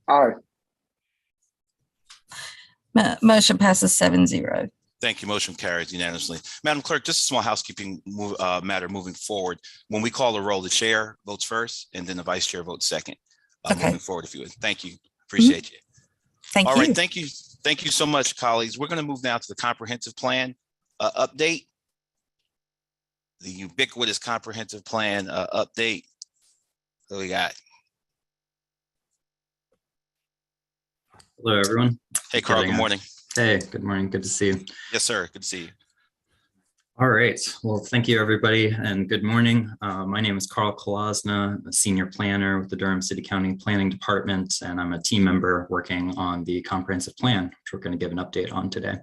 Aye. Motion passes 7-0. Thank you. Motion carries unanimously. Madam Clerk, just a small housekeeping matter moving forward. When we call the roll, the chair votes first and then the vice chair votes second. Okay. Moving forward, if you would. Thank you. Appreciate you. Thank All you. right. Thank you. Thank you so much, colleagues. We're going to move now to the comprehensive plan update. The ubiquitous comprehensive plan update. What we got? Hello, everyone. Hey, Carl. Good morning. Hey, good morning. Good to see you. Yes, sir. Good to see you. All right. Well, thank you, everybody, and good morning. My name is Carl Kolosna, a senior planner with the Durham City County Planning Department, and I'm a team member working on the comprehensive plan, which we're going to give an update on today.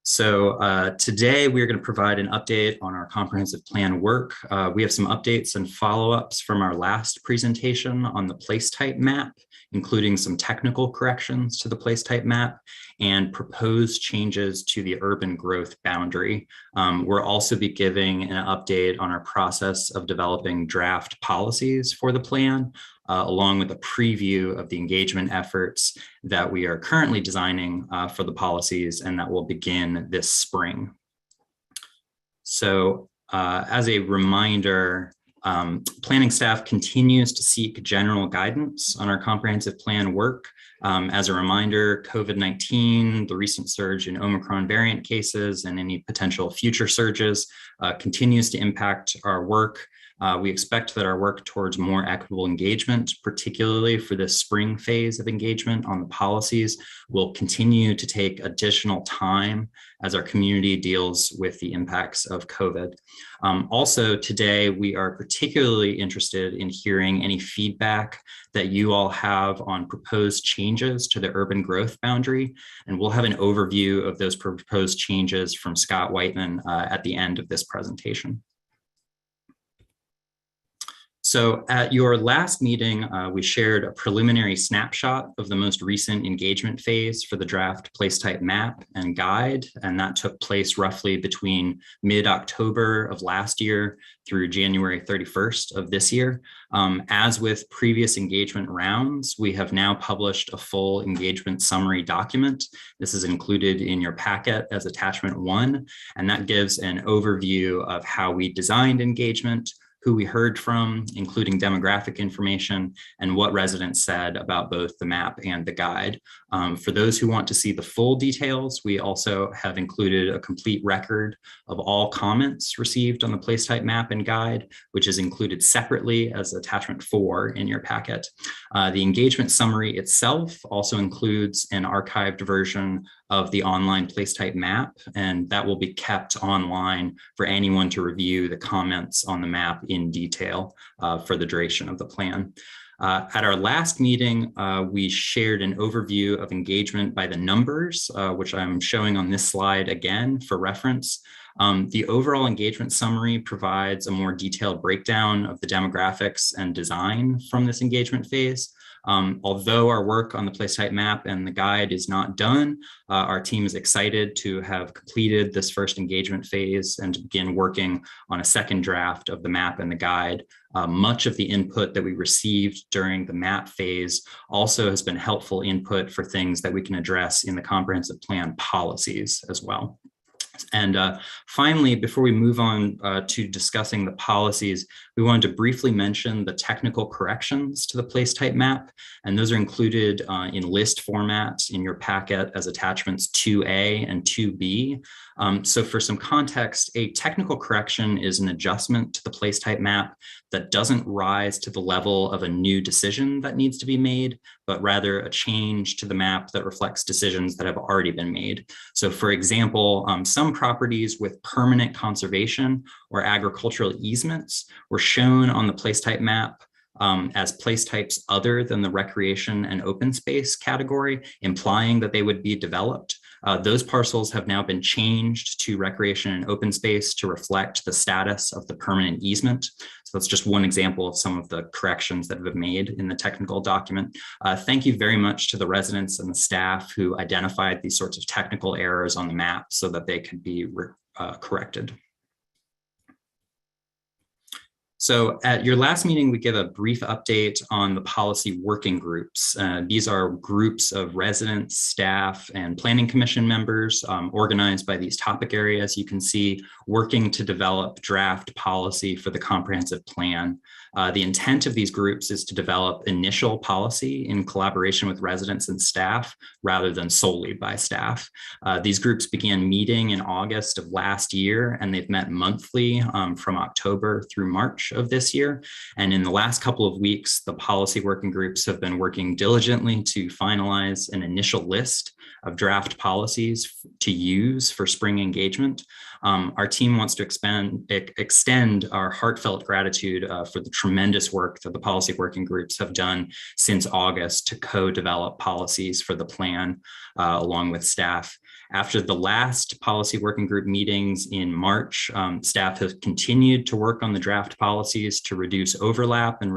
So today we're going to provide an update on our comprehensive plan work. We have some updates and follow-ups from our last presentation on the place type map, including some technical corrections to the place type map and proposed changes to the urban growth boundary. We'll also be giving an update on our process of developing draft policies for the plan, along with a preview of the engagement efforts that we are currently designing for the policies and that will begin this spring. So as a reminder, planning staff continues to seek general guidance on our comprehensive plan work. As a reminder, COVID-19, the recent surge in Omicron variant cases and any potential future surges continues to impact our work. We expect that our work towards more equitable engagement, particularly for this spring phase of engagement on the policies, will continue to take additional time as our community deals with the impacts of COVID. Also today, we are particularly interested in hearing any feedback that you all have on proposed changes to the urban growth boundary. And we'll have an overview of those proposed changes from Scott Whiteman at the end of this presentation. So at your last meeting, we shared a preliminary snapshot of the most recent engagement phase for the draft place type map and guide, and that took place roughly between mid-October of last year through January 31st of this year. As with previous engagement rounds, we have now published a full engagement summary document. This is included in your packet as attachment 1, and that gives an overview of how we designed engagement, who we heard from, including demographic information, and what residents said about both the map and the guide. For those who want to see the full details, we also have included a complete record of all comments received on the place type map and guide, which is included separately as attachment 4 in your packet. The engagement summary itself also includes an archived version of the online place type map, and that will be kept online for anyone to review the comments on the map in detail for the duration of the plan. At our last meeting, we shared an overview of engagement by the numbers, which I'm showing on this slide again for reference. The overall engagement summary provides a more detailed breakdown of the demographics and design from this engagement phase. Although our work on the place type map and the guide is not done, our team is excited to have completed this first engagement phase and to begin working on a second draft of the map and the guide. Much of the input that we received during the map phase also has been helpful input for things that we can address in the comprehensive plan policies as well. And finally, before we move on to discussing the policies, we wanted to briefly mention the technical corrections to the place type map. And those are included in list format in your packet as attachments 2A and 2B. So for some context, a technical correction is an adjustment to the place type map that doesn't rise to the level of a new decision that needs to be made, but rather a change to the map that reflects decisions that have already been made. So for example, some properties with permanent conservation or agricultural easements were shown on the place type map as place types other than the recreation and open space category, implying that they would be developed. Those parcels have now been changed to recreation and open space to reflect the status of the permanent easement. So that's just one example of some of the corrections that have been made in the technical document. Thank you very much to the residents and the staff who identified these sorts of technical errors on the map so that they could be corrected. So at your last meeting, we give a brief update on the policy working groups. These are groups of residents, staff, and planning commission members organized by these topic areas. You can see working to develop draft policy for the comprehensive plan. The intent of these groups is to develop initial policy in collaboration with residents and staff rather than solely by staff. These groups began meeting in August of last year, and they've met monthly from October through March of this year. And in the last couple of weeks, the policy working groups have been working diligently to finalize an initial list of draft policies to use for spring engagement. Our team wants to extend our heartfelt gratitude for the tremendous work that the policy working groups have done since August to co-develop policies for the plan along with staff. After the last policy working group meetings in March, staff has continued to work on the draft policies to reduce overlap and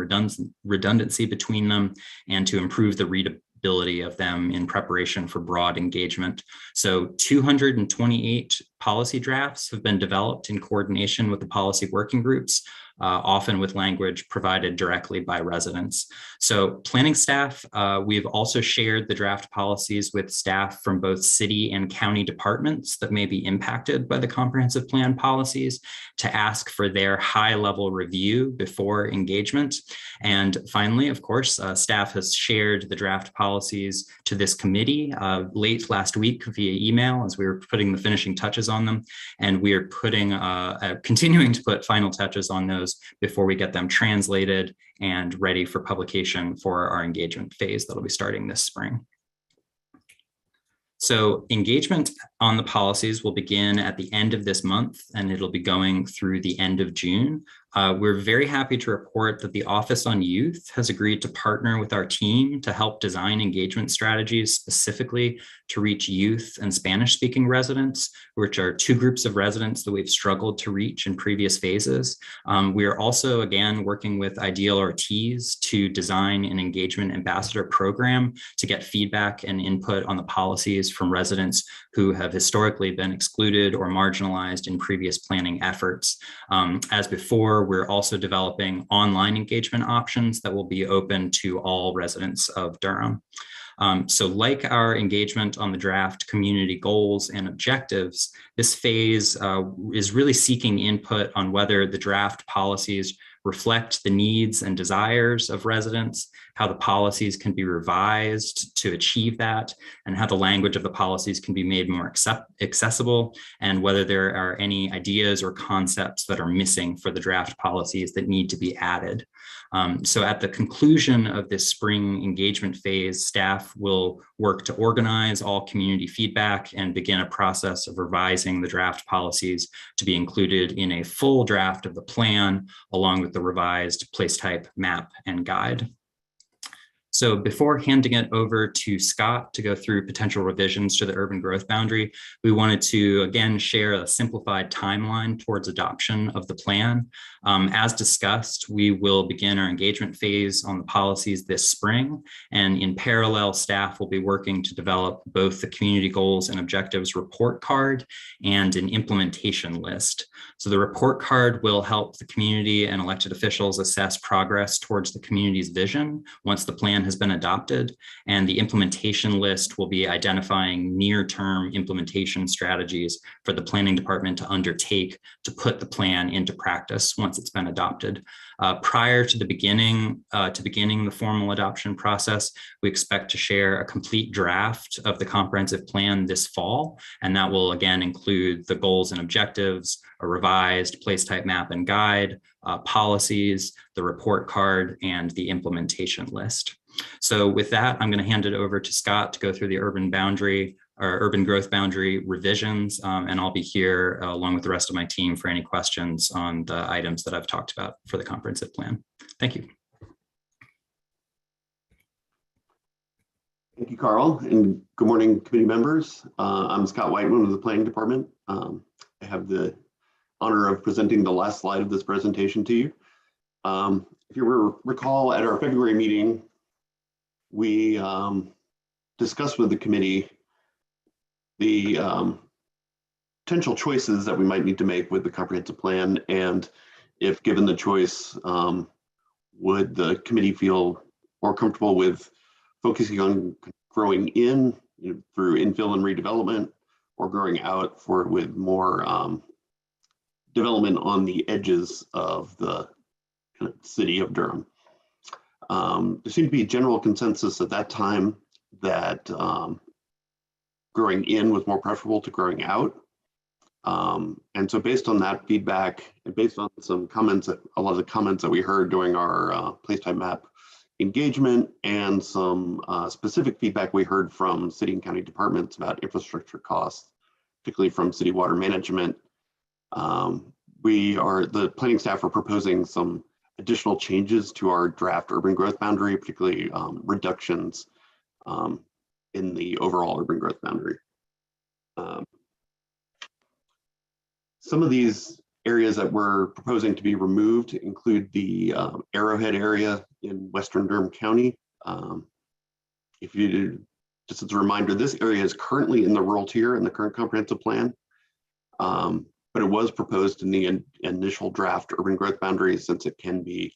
redundancy between them and to improve the readability of them in preparation for broad engagement. So 228 policy drafts have been developed in coordination with the policy working groups, often with language provided directly by residents. So planning staff, we've also shared the draft policies with staff from both city and county departments that may be impacted by the comprehensive plan policies to ask for their high-level review before engagement. And finally, of course, staff has shared the draft policies to this committee late last week via email as we were putting the finishing touches on them. And we are continuing to put final touches on those before we get them translated and ready for publication for our engagement phase that'll be starting this spring. So engagement on the policies will begin at the end of this month, and it'll be going through the end of June. We're very happy to report that the Office on Youth has agreed to partner with our team to help design engagement strategies specifically to reach youth and Spanish-speaking residents, which are two groups of residents that we've struggled to reach in previous phases. We are also, again, working with Ideal Ortiz to design an engagement ambassador program to get feedback and input on the policies from residents who have historically been excluded or marginalized in previous planning efforts. As before, we're also developing online engagement options that will be open to all residents of Durham. So like our engagement on the draft community goals and objectives, this phase is really seeking input on whether the draft policies reflect the needs and desires of residents, how the policies can be revised to achieve that, and how the language of the policies can be made more accessible, and whether there are any ideas or concepts that are missing for the draft policies that need to be added. So at the conclusion of this spring engagement phase, staff will work to organize all community feedback and begin a process of revising the draft policies to be included in a full draft of the plan, along with the revised place type map and guide. So before handing it over to Scott to go through potential revisions to the urban growth boundary, we wanted to again share a simplified timeline towards adoption of the plan. As discussed, we will begin our engagement phase on the policies this spring, and in parallel, staff will be working to develop both the community goals and objectives report card and an implementation list. So the report card will help the community and elected officials assess progress towards the community's vision once the plan has been adopted, and the implementation list will be identifying near-term implementation strategies for the planning department to undertake to put the plan into practice once it's been adopted. Prior to beginning the formal adoption process, we expect to share a complete draft of the comprehensive plan this fall, and that will again include the goals and objectives, a revised place type map and guide, policies, the report card, and the implementation list. So with that, I'm going to hand it over to Scott to go through the urban growth boundary revisions, and I'll be here along with the rest of my team for any questions on the items that I've talked about for the comprehensive plan. Thank you. Thank you, Carl, and good morning, committee members. I'm Scott Whiteman of the Planning Department. I have the honor of presenting the last slide of this presentation to you. If you recall, at our February meeting, we discussed with the committee the potential choices that we might need to make with the comprehensive plan, and if given the choice, would the committee feel more comfortable with focusing on growing in through infill and redevelopment, or growing out with more development on the edges of the city of Durham. There seemed to be general consensus at that time that growing in was more preferable to growing out. And so based on that feedback, and based on some comments, a lot of the comments that we heard during our place type map engagement, and some specific feedback we heard from city and county departments about infrastructure costs, particularly from city water management, the planning staff are proposing some additional changes to our draft urban growth boundary, particularly reductions in the overall urban growth boundary. Some of these areas that we're proposing to be removed include the Arrowhead area in Western Durham County. Just as a reminder, this area is currently in the rural tier in the current comprehensive plan, but it was proposed in the initial draft urban growth boundaries, since it can be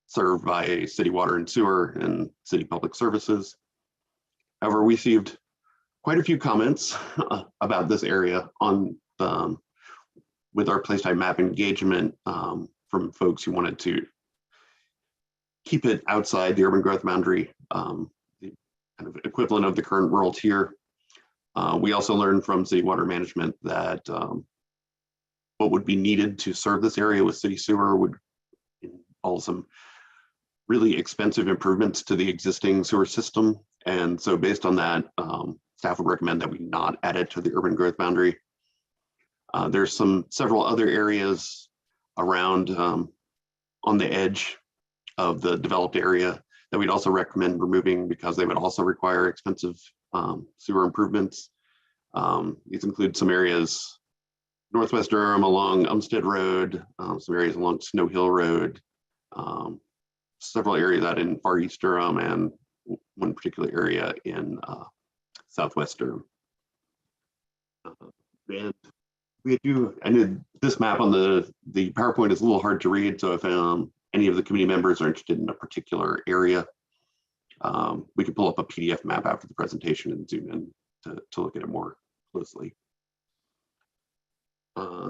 served by city water and sewer and city public services. However, we received quite a few comments about this area with our place type map engagement from folks who wanted to keep it outside the urban growth boundary, the kind of equivalent of the current rural tier. We also learned from city water management that what would be needed to serve this area with city sewer would involve some really expensive improvements to the existing sewer system. And so based on that, staff would recommend that we not add it to the urban growth boundary. There's several other areas around on the edge of the developed area that we'd also recommend removing, because they would also require expensive sewer improvements. These include some areas northwest Durham along Umstead Road, some areas along Snow Hill Road, several areas out in far east Durham, and one particular area in southwest Durham. And I know this map on the PowerPoint is a little hard to read, so if any of the committee members are interested in a particular area, we could pull up a PDF map after the presentation and zoom in to look at it more closely.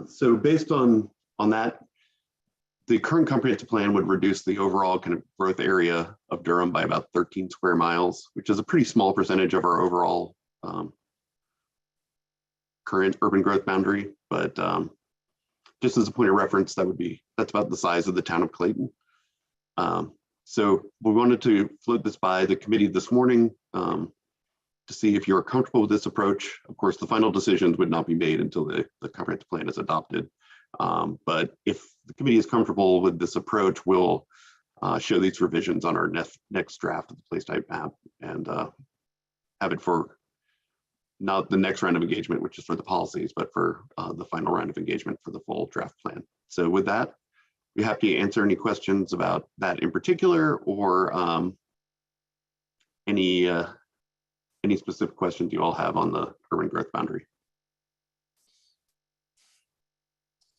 So based on that, the current comprehensive plan would reduce the overall kind of growth area of Durham by about 13 square miles, which is a pretty small percentage of our overall current urban growth boundary. But just as a point of reference, that's about the size of the town of Clayton. So we wanted to float this by the committee this morning to see if you're comfortable with this approach. Of course, the final decisions would not be made until the comprehensive plan is adopted. But if the committee is comfortable with this approach, we'll show these revisions on our next draft of the place type map, and have it for not the next round of engagement, which is for the policies, but for the final round of engagement for the full draft plan. So with that, we're happy to answer any questions about that in particular, or any specific questions you all have on the urban growth boundary.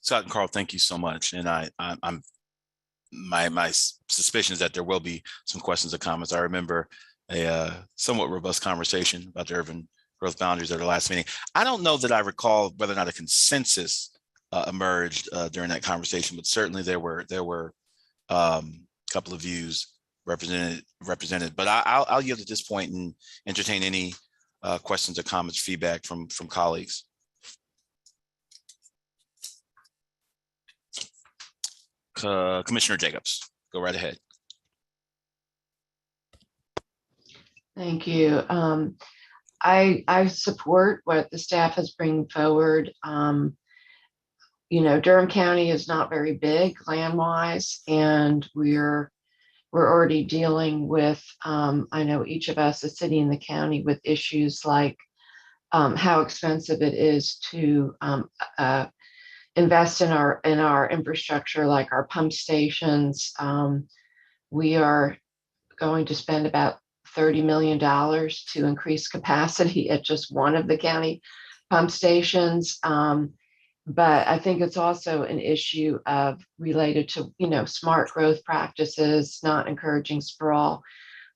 Scott and Carl, thank you so much. And my suspicion is that there will be some questions or comments. I remember a somewhat robust conversation about the urban growth boundaries at our last meeting. I don't know that I recall whether or not a consensus emerged during that conversation, but certainly there were couple of views represented. But I'll yield at this point and entertain any questions or comments, feedback from colleagues. Commissioner Jacobs, go right ahead. Thank you. I support what the staff is bringing forward. Durham County is not very big land-wise, and we're already dealing with, I know each of us is sitting in the county with issues like how expensive it is to invest in our infrastructure, like our pump stations. We are going to spend about $30 million to increase capacity at just one of the county pump stations. But I think it's also an issue related to, smart growth practices, not encouraging sprawl,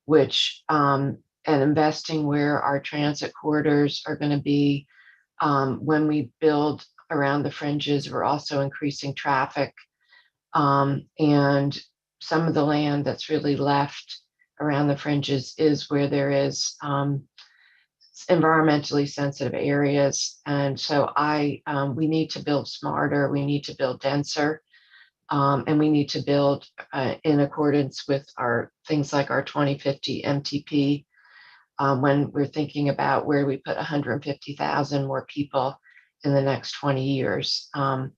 and investing where our transit corridors are going to be. When we build around the fringes, we're also increasing traffic. And some of the land that's really left around the fringes is where there is environmentally sensitive areas. And so we need to build smarter, we need to build denser, and we need to build in accordance with our things like our 2050 MTP. When we're thinking about where we put 150,000 more people in the next 20 years. And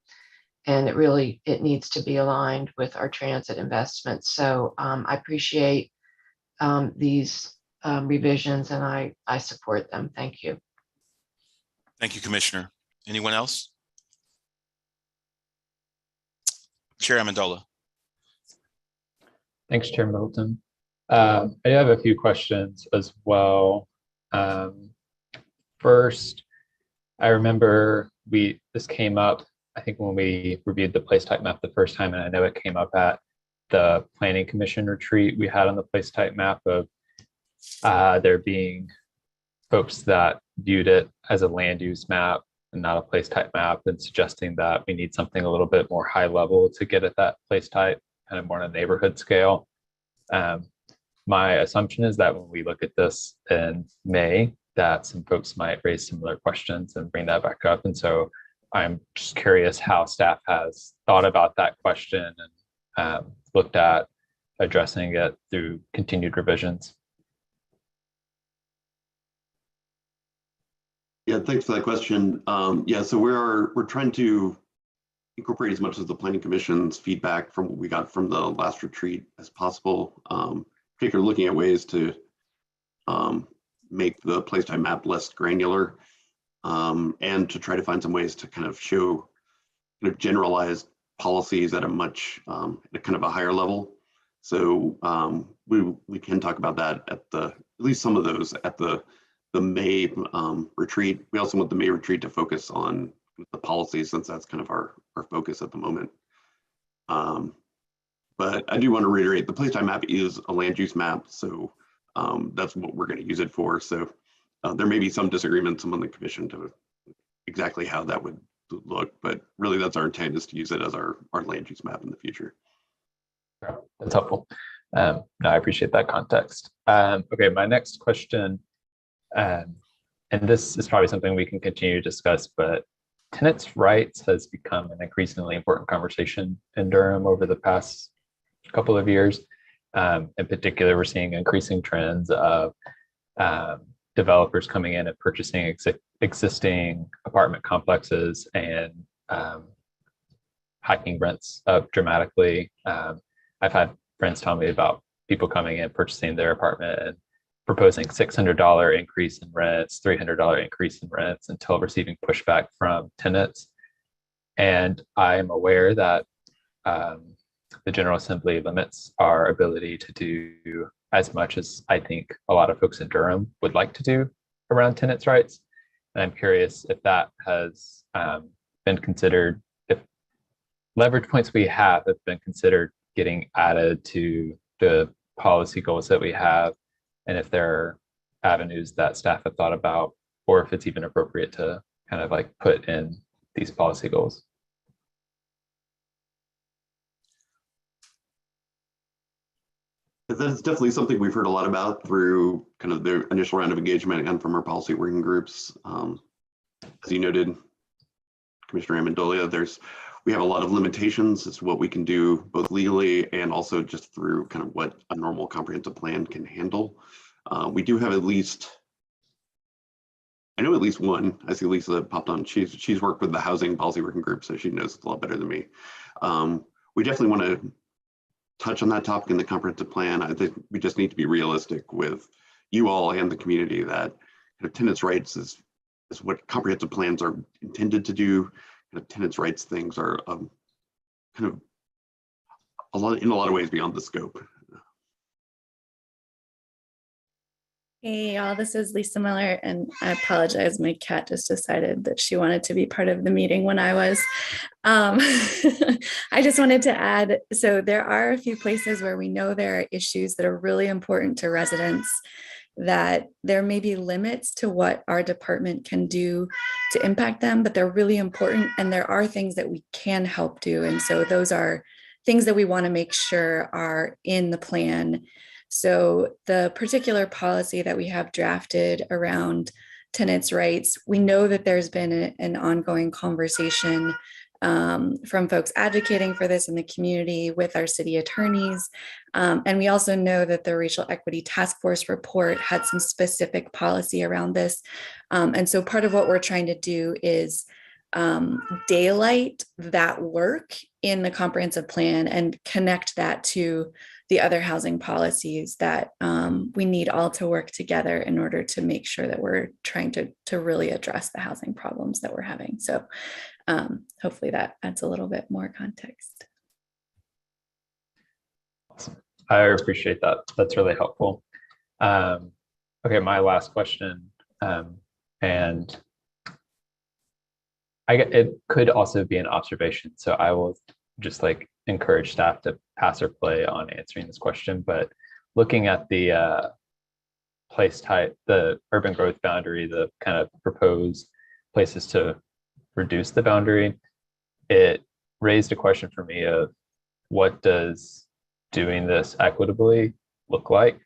it needs to be aligned with our transit investments. So I appreciate these revisions, and I support them. Thank you. Thank you, Commissioner. Anyone else? Chair Amendola. Thanks, Chair Middleton. I have a few questions as well. First, I remember this came up, I think, when we reviewed the place type map the first time, and I know it came up at the Planning Commission retreat we had on the place type map of there being folks that viewed it as a land use map and not a place type map, and suggesting that we need something a little bit more high level to get at that place type, kind of more on a neighborhood scale. My assumption is that when we look at this in May, that some folks might raise similar questions and bring that back up. And so I'm just curious how staff has thought about that question and looked at addressing it through continued revisions. Yeah, thanks for that question. So we're trying to incorporate as much of the Planning Commission's feedback from what we got from the last retreat as possible, particularly looking at ways to make the place type map less granular, and to try to find some ways to kind of show generalized policies at a much at kind of a higher level. So we can talk about that at least some of those at the May retreat. We also want the May retreat to focus on the policies, since that's kind of our focus at the moment. But I do want to reiterate, the place type map is a land use map, so that's what we're going to use it for. So there may be some disagreements among the commission to exactly how that would look, but really that's our intent, is to use it as our land use map in the future. That's helpful. No, I appreciate that context. Okay, my next question, and this is probably something we can continue to discuss, but tenants' rights has become an increasingly important conversation in Durham over the past couple of years. In particular, we're seeing increasing trends of developers coming in and purchasing existing apartment complexes and hiking rents up dramatically. I've had friends tell me about people coming in, purchasing their apartment and proposing $600 increase in rents, $300 increase in rents, until receiving pushback from tenants. And I am aware that the General Assembly limits our ability to do as much as I think a lot of folks in Durham would like to do around tenants' rights. And I'm curious if that has been considered, if leverage points we have been considered getting added to the policy goals that we have, and if there are avenues that staff have thought about, or if it's even appropriate to kind of like put in these policy goals. That's definitely something we've heard a lot about through kind of the initial round of engagement and from our policy working groups. As you noted, Commissioner Amendolia, we have a lot of limitations as to what we can do both legally and also just through kind of what a normal comprehensive plan can handle. We do have I know at least one. I see Lisa popped on. She's worked with the housing policy working group, so she knows a lot better than me. We definitely want to touch on that topic in the comprehensive plan. I think we just need to be realistic with you all and the community that tenants' rights is what comprehensive plans are intended to do. Tenants' rights things are kind of in a lot of ways beyond the scope. Hey y'all, this is Lisa Miller, and I apologize. My cat just decided that she wanted to be part of the meeting when I was. I just wanted to add, so there are a few places where we know there are issues that are really important to residents, that there may be limits to what our department can do to impact them, but they're really important, and there are things that we can help do. And so those are things that we want to make sure are in the plan. So the particular policy that we have drafted around tenants' rights, we know that there's been an ongoing conversation from folks advocating for this in the community with our city attorneys. And we also know that the Racial Equity Task Force report had some specific policy around this. And so part of what we're trying to do is daylight that work in the comprehensive plan and connect that to the other housing policies that we need all to work together in order to make sure that we're trying to really address the housing problems that we're having. So hopefully that adds a little bit more context. Awesome. I appreciate that. That's really helpful. Okay, my last question, and it could also be an observation, so I will just encourage staff to pass or play on answering this question. But looking at the place type, the urban growth boundary, the kind of proposed places to reduce the boundary, it raised a question for me of what does doing this equitably look like?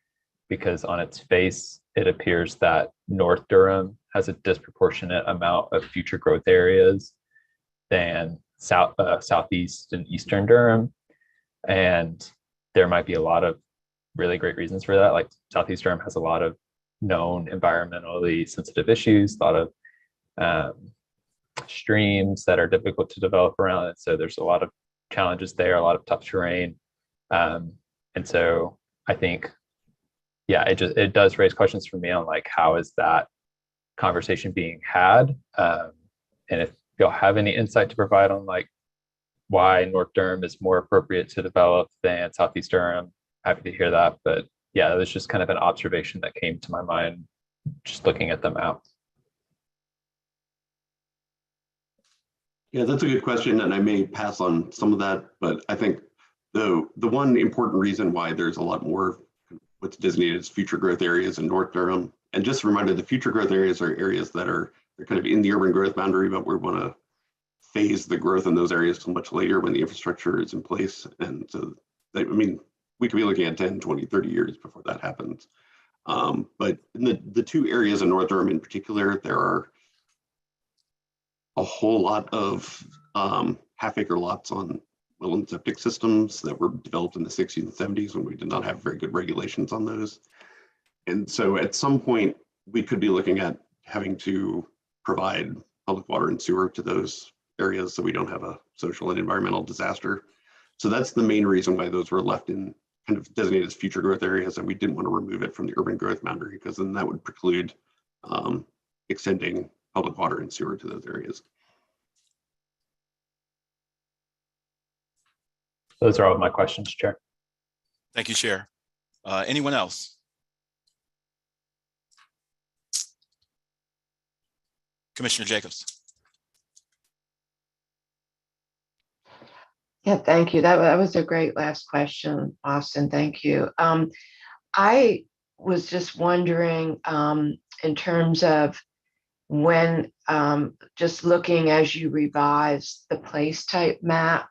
Because on its face, it appears that North Durham has a disproportionate amount of future growth areas than Southeast and Eastern Durham. And there might be a lot of really great reasons for that. Like Southeast Durham has a lot of known environmentally sensitive issues, a lot of streams that are difficult to develop around it. So there's a lot of challenges there, a lot of tough terrain. And so I think, yeah, it does raise questions for me on how is that conversation being had? And if y'all have any insight to provide on why North Durham is more appropriate to develop than Southeast Durham, happy to hear that. But yeah, it was just kind of an observation that came to my mind just looking at the map. Yeah, that's a good question, and I may pass on some of that, but I think the one important reason why there's a lot more what's designated as future growth areas in North Durham, and just a reminder, the future growth areas are areas that they're kind of in the urban growth boundary, but we want to phase the growth in those areas till much later when the infrastructure is in place. And so, I mean, we could be looking at 10, 20, 30 years before that happens. But in the two areas in North Durham in particular, there are a whole lot of half-acre lots on well and septic systems that were developed in the 60s and 70s when we did not have very good regulations on those. And so at some point, we could be looking at having to provide public water and sewer to those areas so we don't have a social and environmental disaster. So that's the main reason why those were left in kind of designated as future growth areas, and we didn't want to remove it from the urban growth boundary because then that would preclude extending public water and sewer to those areas. Those are all of my questions, Chair. Thank you, Chair. Anyone else? Commissioner Jacobs. Yeah, thank you. That was a great last question, Austin. Thank you. I was just wondering in terms of when just looking as you revise the place type map,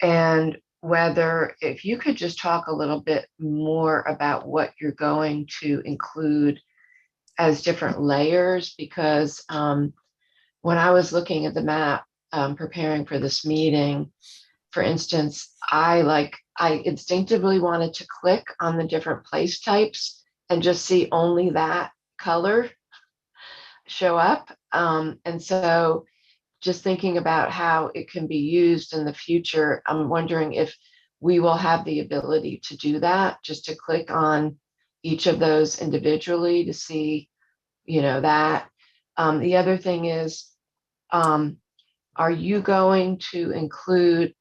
and whether if you could just talk a little bit more about what you're going to include as different layers, because when I was looking at the map, preparing for this meeting, for instance, I instinctively wanted to click on the different place types and just see only that color show up. And so just thinking about how it can be used in the future, I'm wondering if we will have the ability to do that, just to click on each of those individually to see, that. The other thing is, are you going to include,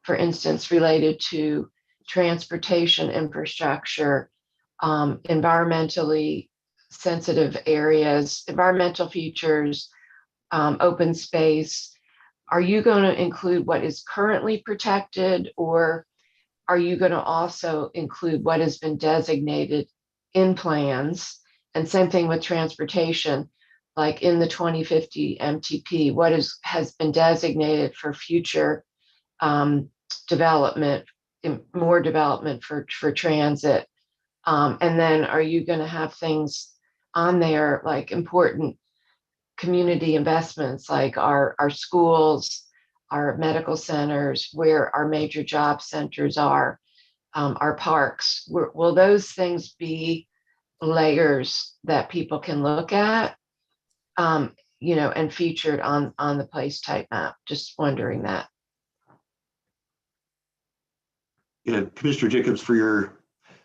for instance, related to transportation infrastructure, environmentally sensitive areas, environmental features, open space? Are you going to include what is currently protected, or are you going to also include what has been designated in plans? And same thing with transportation, like in the 2050 MTP, what has been designated for future development, more development for transit. And then are you going to have things on there like important community investments, like our schools, our medical centers, where our major job centers are, our parks? Will those things be layers that people can look at, and featured on the place type map? Just wondering that. Yeah, Commissioner Jacobs, for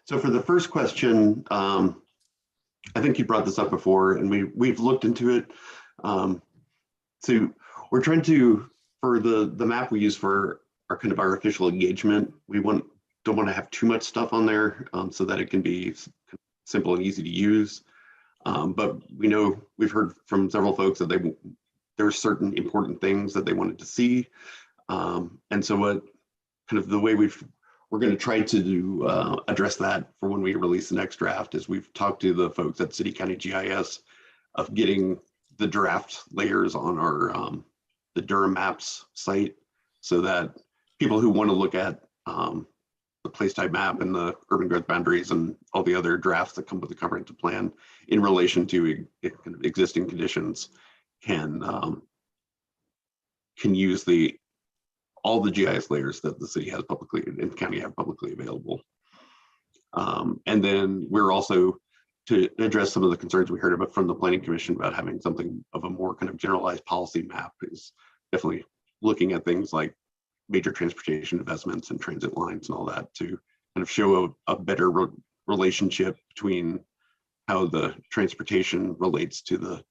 the first question, I think you brought this up before, and we've looked into it. So we're trying to, for the map we use for our official engagement, don't want to have too much stuff on there, so that it can be simple and easy to use. But we've heard from several folks that there are certain important things that they wanted to see. And so what the way we're going to try to address that for when we release the next draft is we've talked to the folks at City County GIS of getting the draft layers on our the Durham Maps site, so that people who want to look at the place type map and the urban growth boundaries and all the other drafts that come with the comprehensive plan in relation to existing conditions can use all the GIS layers that the city has publicly and county have publicly available. And then we're also, to address some of the concerns we heard about from the Planning Commission about having something of a more generalized policy map, is definitely looking at things like major transportation investments and transit lines and all that, to show a better relationship between how the transportation relates to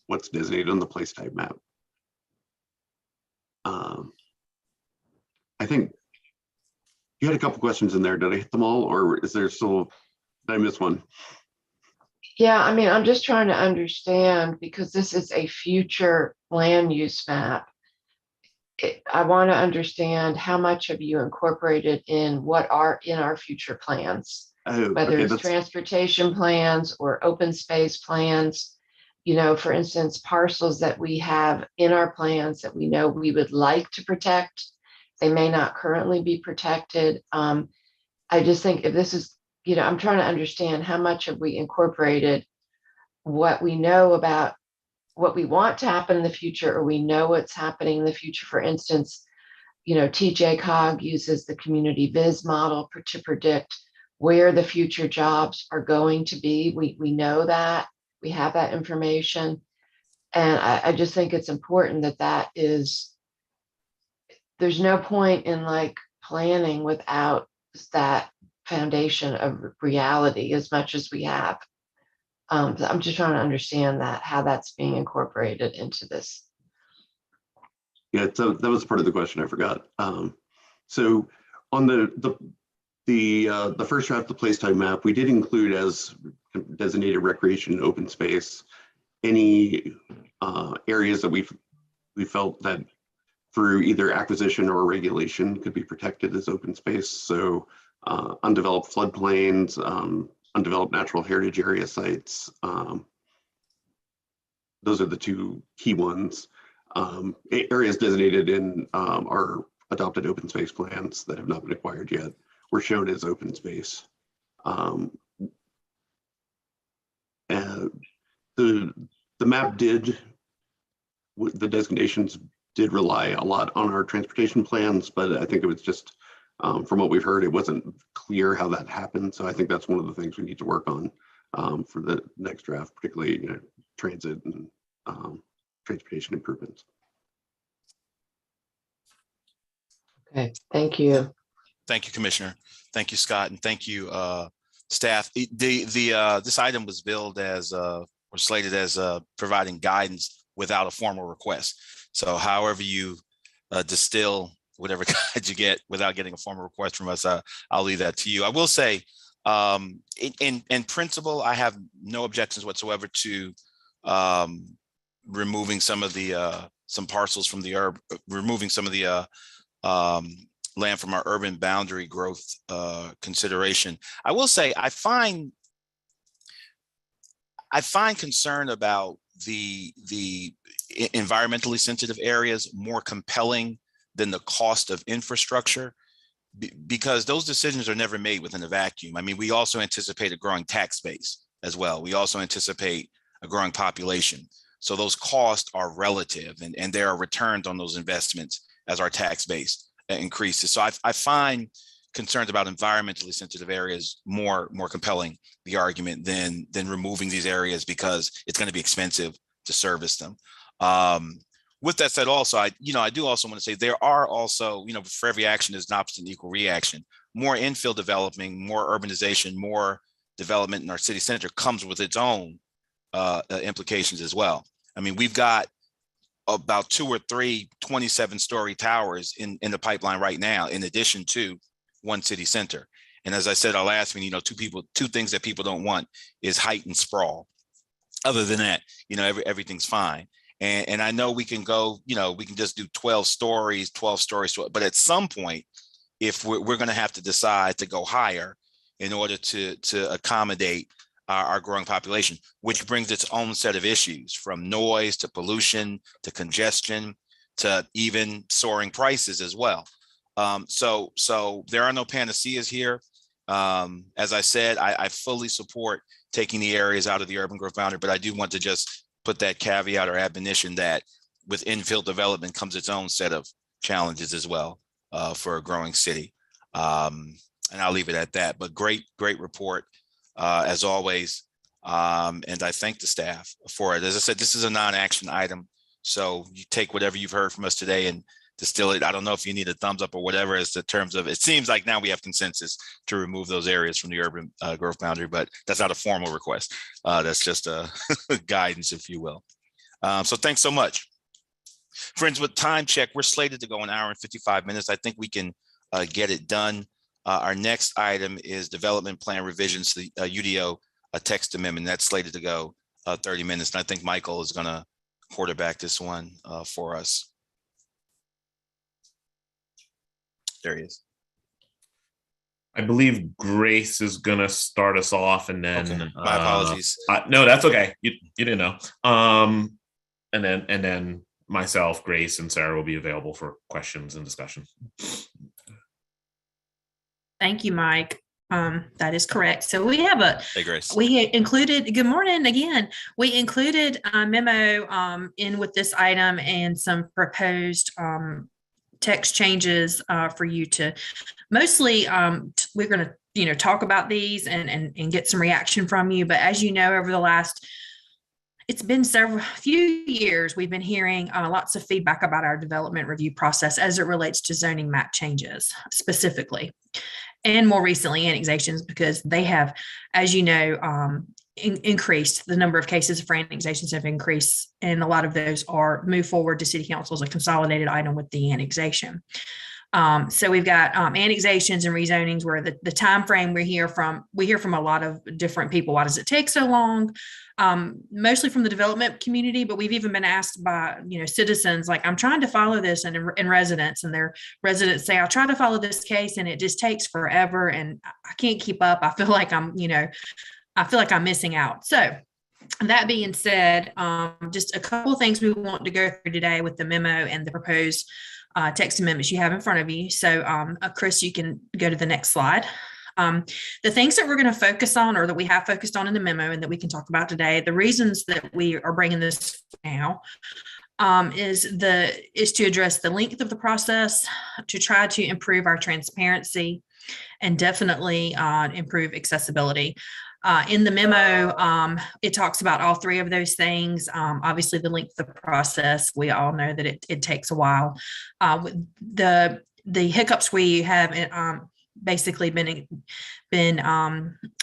what's designated on the place type map. I think you had a couple questions in there. Did I hit them all, or is there still, did I miss one? Yeah, I'm just trying to understand, because this is a future land use map. I want to understand how much have you incorporated in what are in our future plans, whether it's transportation plans or open space plans. For instance, parcels that we have in our plans that we know we would like to protect, they may not currently be protected. I just think if this is, I'm trying to understand how much have we incorporated what we know about what we want to happen in the future, or we know what's happening in the future. For instance, TJCOG uses the community viz model to predict where the future jobs are going to be. We know that, we have that information. And I just think it's important that there's no point in planning without that foundation of reality, as much as we have. I'm just trying to understand how that's being incorporated into this. Yeah, so that was part of the question I forgot. So on the first draft, the place type map, we did include as designated recreation and open space any areas that we felt that through either acquisition or regulation could be protected as open space. So undeveloped floodplains, undeveloped natural heritage area sites. Those are the two key ones. Areas designated in our adopted open space plans that have not been acquired yet were shown as open space. And the map did, the designations did rely a lot on our transportation plans, but I think it was just, from what we've heard, it wasn't clear how that happened. So I think that's one of the things we need to work on for the next draft, particularly transit and transportation improvements. Okay, thank you. Thank you, Commissioner. Thank you, Scott, and thank you, staff. This item was billed as or slated as providing guidance without a formal request. So however you distill whatever guide you get without getting a formal request from us, I'll leave that to you. I will say, in principle, I have no objections whatsoever to removing some of the some parcels from the removing some of the land from our urban boundary growth consideration. I will say I find concern about the environmentally sensitive areas more compelling than the cost of infrastructure, because those decisions are never made within a vacuum. I mean, we also anticipate a growing tax base as well. We also anticipate a growing population. So those costs are relative, and there are returns on those investments as our tax base increases. So I find concerns about environmentally sensitive areas more compelling the argument than removing these areas because it's going to be expensive to service them. With that said, also, I do also want to say there are also, for every action there's an opposite and equal reaction. More infill developing, more urbanization, more development in our city center comes with its own implications as well. I mean, we've got about 2 or 3 27-story towers in the pipeline right now, in addition to one city center. And as I said, our last meeting, two things that people don't want is height and sprawl. Other than that, everything's fine. And I know we can go, we can just do 12 stories, but at some point, if we're going to have to decide to go higher in order to accommodate our growing population, which brings its own set of issues, from noise to pollution to congestion to even soaring prices as well. So there are no panaceas here. As I said, I fully support taking the areas out of the urban growth boundary, but I do want to just put that caveat or admonition that with infill development comes its own set of challenges as well for a growing city. And I'll leave it at that, but great report as always. And I thank the staff for it. As I said, this is a non-action item. So you take whatever you've heard from us today and distill it. I don't know if you need a thumbs up or whatever as to terms of, it seems like now we have consensus to remove those areas from the urban growth boundary, but that's not a formal request. That's just a guidance, if you will. So thanks so much. Friends, with time check, we're slated to go an hour and 55 minutes. I think we can get it done. Our next item is development plan revisions to the UDO text amendment. That's slated to go 30 minutes. And I think Michael is going to quarterback this one for us. There he is. I believe Grace is gonna start us off, and then okay. My apologies. No, that's okay. You didn't know. And then myself, Grace, and Sarah will be available for questions and discussion. Thank you, Mike. That is correct. So we have hey, Grace. We included, good morning again. We included a memo in with this item and some proposed text changes for you to mostly we're going to talk about these and get some reaction from you. But as you know, over the last, it's been few years, we've been hearing lots of feedback about our development review process as it relates to zoning map changes specifically, and more recently annexations, because they have, as you know, increased. The number of cases for annexations have increased, and a lot of those are moved forward to city council as a consolidated item with the annexation. So we've got annexations and rezonings where the time frame we hear from a lot of different people. Why does it take so long? Mostly from the development community, but we've even been asked by citizens, like, I'm trying to follow this, and residents, and their residents say, I'll try to follow this case and it just takes forever and I can't keep up. I feel like I'm missing out. So that being said, just a couple of things we want to go through today with the memo and the proposed text amendments you have in front of you. So Chris, you can go to the next slide. The things that we're going to focus on, or that we have focused on in the memo and that we can talk about today, the reasons that we are bringing this now is to address the length of the process, to try to improve our transparency, and definitely improve accessibility. In the memo, it talks about all three of those things. Obviously, the length of the process, we all know that it takes a while. The hiccups we have basically been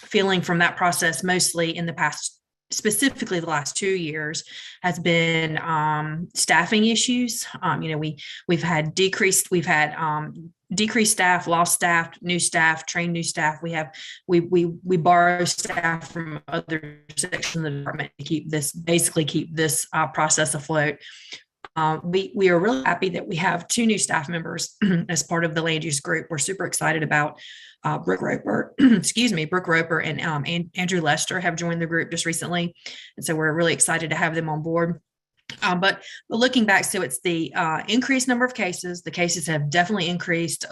feeling from that process, mostly in the past, specifically the last 2 years, has been staffing issues. We've had decreased staff, lost staff, new staff, trained new staff. We borrow staff from other sections of the department to keep this process afloat. We are really happy that we have 2 new staff members as part of the land use group. We're super excited about Brooke Roper, Brooke Roper and Andrew Lester have joined the group just recently. And so we're really excited to have them on board. But looking back, so it's the increased number of cases. The cases have definitely increased,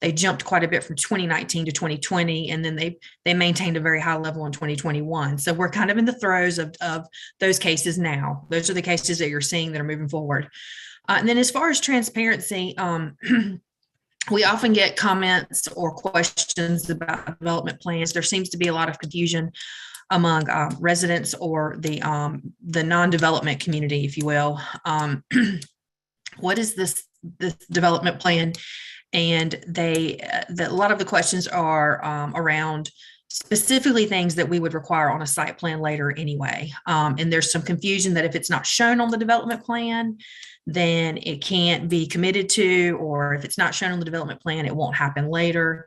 they jumped quite a bit from 2019 to 2020, and then they maintained a very high level in 2021. So we're kind of in the throes of those cases now. Those are the cases that you're seeing that are moving forward. And then as far as transparency, we often get comments or questions about development plans. There seems to be a lot of confusion among residents or the non-development community, if you will. What is this development plan? And a lot of the questions are around specifically things that we would require on a site plan later anyway. And there's some confusion that if it's not shown on the development plan, then it can't be committed to, or if it's not shown on the development plan, it won't happen later.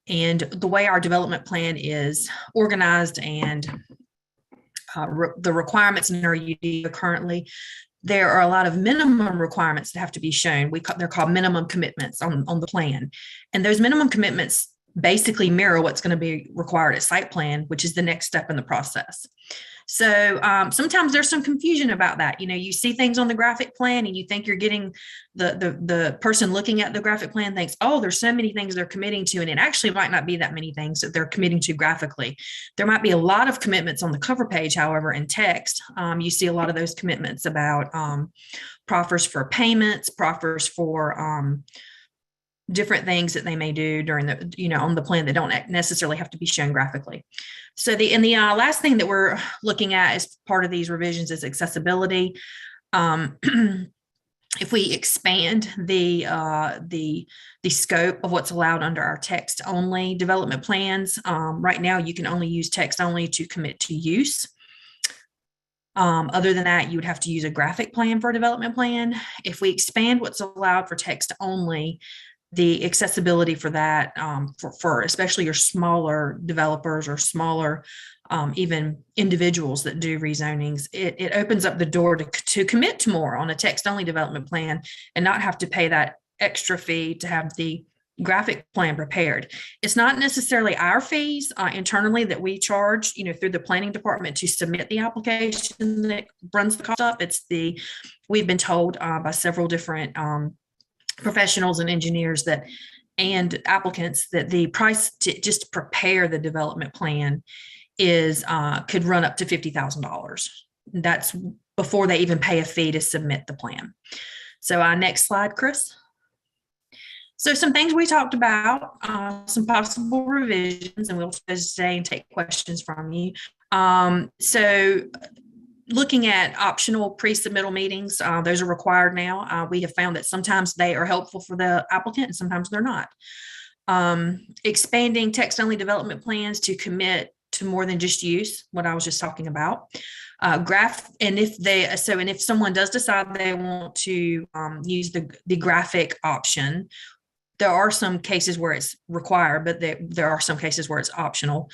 And the way our development plan is organized and the requirements in our UD currently, there are a lot of minimum requirements that have to be shown. They're called minimum commitments on the plan. And those minimum commitments basically mirror what's going to be required at site plan, which is the next step in the process. So sometimes there's some confusion about that. You see things on the graphic plan and you think you're getting the person looking at the graphic plan thinks, oh, there's so many things they're committing to. And it actually might not be that many things that they're committing to graphically. There might be a lot of commitments on the cover page. However, in text, you see a lot of those commitments about proffers for payments, proffers for different things that they may do during on the plan that don't necessarily have to be shown graphically. So the last thing that we're looking at as part of these revisions is accessibility. If we expand the scope of what's allowed under our text only development plans, right now you can only use text only to commit to use. Other than that, you would have to use a graphic plan for a development plan. If we expand what's allowed for text only, the accessibility for that, for especially your smaller developers or smaller even individuals that do rezonings, it opens up the door to commit to more on a text-only development plan and not have to pay that extra fee to have the graphic plan prepared. It's not necessarily our fees internally that we charge, through the planning department to submit the application that runs the cost up. We've been told by several different professionals and engineers and applicants that the price to just prepare the development plan could run up to $50,000. That's before they even pay a fee to submit the plan. So next slide, Chris. So some things we talked about, some possible revisions, and we'll today and take questions from you. So looking at optional pre-submittal meetings, those are required now. We have found that sometimes they are helpful for the applicant and sometimes they're not. Expanding text-only development plans to commit to more than just use, what I was just talking about. And if someone does decide they want to use the graphic option, there are some cases where it's required, but there are some cases where it's optional.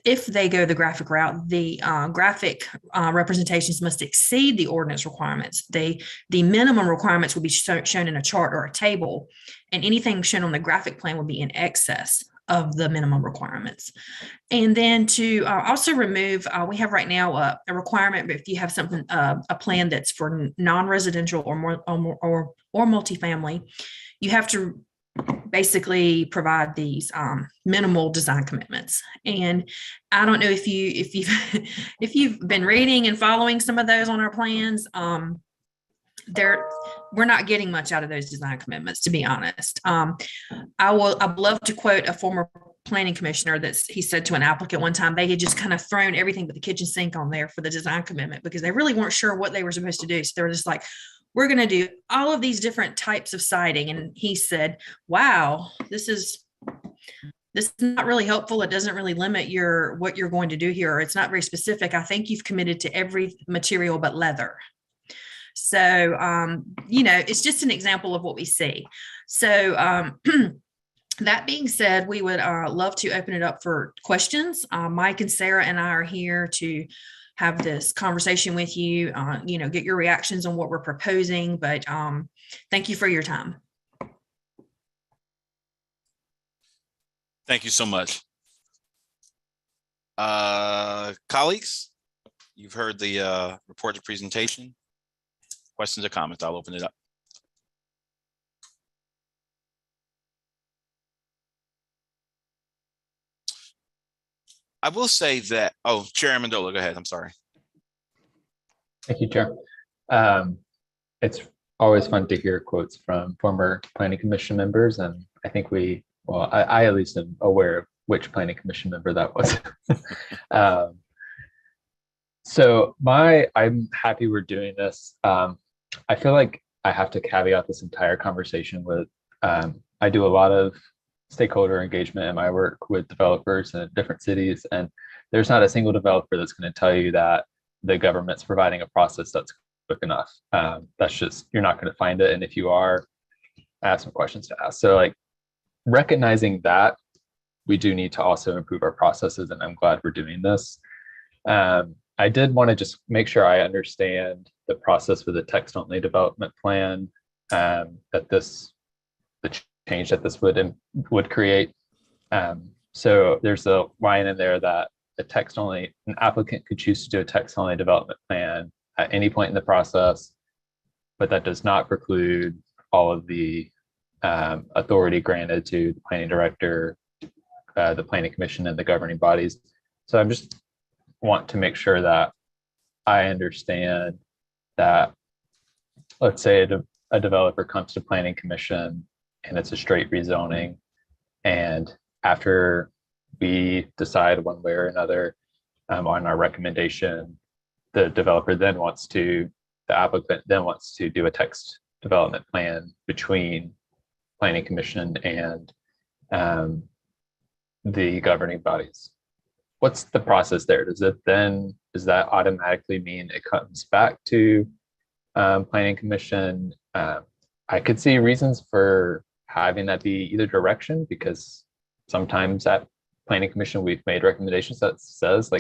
If they go the graphic route, the graphic representations must exceed the ordinance requirements. The minimum requirements will be shown in a chart or a table, and anything shown on the graphic plan will be in excess of the minimum requirements. And then to also remove, we have right now a requirement, but if you have something, a plan that's for non-residential or multifamily, you have to basically provide these minimal design commitments. And I don't know if you've been reading and following some of those on our plans. We're not getting much out of those design commitments, to be honest. I'd love to quote a former planning commissioner he said to an applicant one time, they had just kind of thrown everything but the kitchen sink on there for the design commitment because they really weren't sure what they were supposed to do. So they were just like, we're going to do all of these different types of siding. And he said, wow, this is not really helpful. It doesn't really limit what you're going to do here. Or it's not very specific. I think you've committed to every material but leather. So, it's just an example of what we see. So, that being said, we would love to open it up for questions. Mike and Sarah and I are here to have this conversation with you, get your reactions on what we're proposing, but thank you for your time. Thank you so much. Colleagues, you've heard the reported presentation. Questions or comments? I'll open it up. I will say that, Chair Amendola, go ahead. I'm sorry. Thank you, Chair. It's always fun to hear quotes from former Planning Commission members. And I think I at least am aware of which Planning Commission member that was. I'm happy we're doing this. I feel like I have to caveat this entire conversation with, I do a lot of stakeholder engagement in my work with developers in different cities, and there's not a single developer that's going to tell you that the government's providing a process that's quick enough. That's just, you're not going to find it. And if you are, I have some questions to ask. So recognizing that, we do need to also improve our processes, and I'm glad we're doing this. I did want to just make sure I understand the process for the text-only development plan, the change that this would create. So there's a line in there that an applicant could choose to do a text-only development plan at any point in the process, but that does not preclude all of the authority granted to the planning director, the planning commission, and the governing bodies. So I'm just want to make sure that I understand that, let's say a developer comes to planning commission and it's a straight rezoning, and after we decide one way or another on our recommendation, the applicant then wants to do a text development plan between planning commission and the governing bodies. What's the process there? Does that automatically mean it comes back to planning commission? I could see reasons for having that be either direction, because sometimes at planning commission we've made recommendations that says you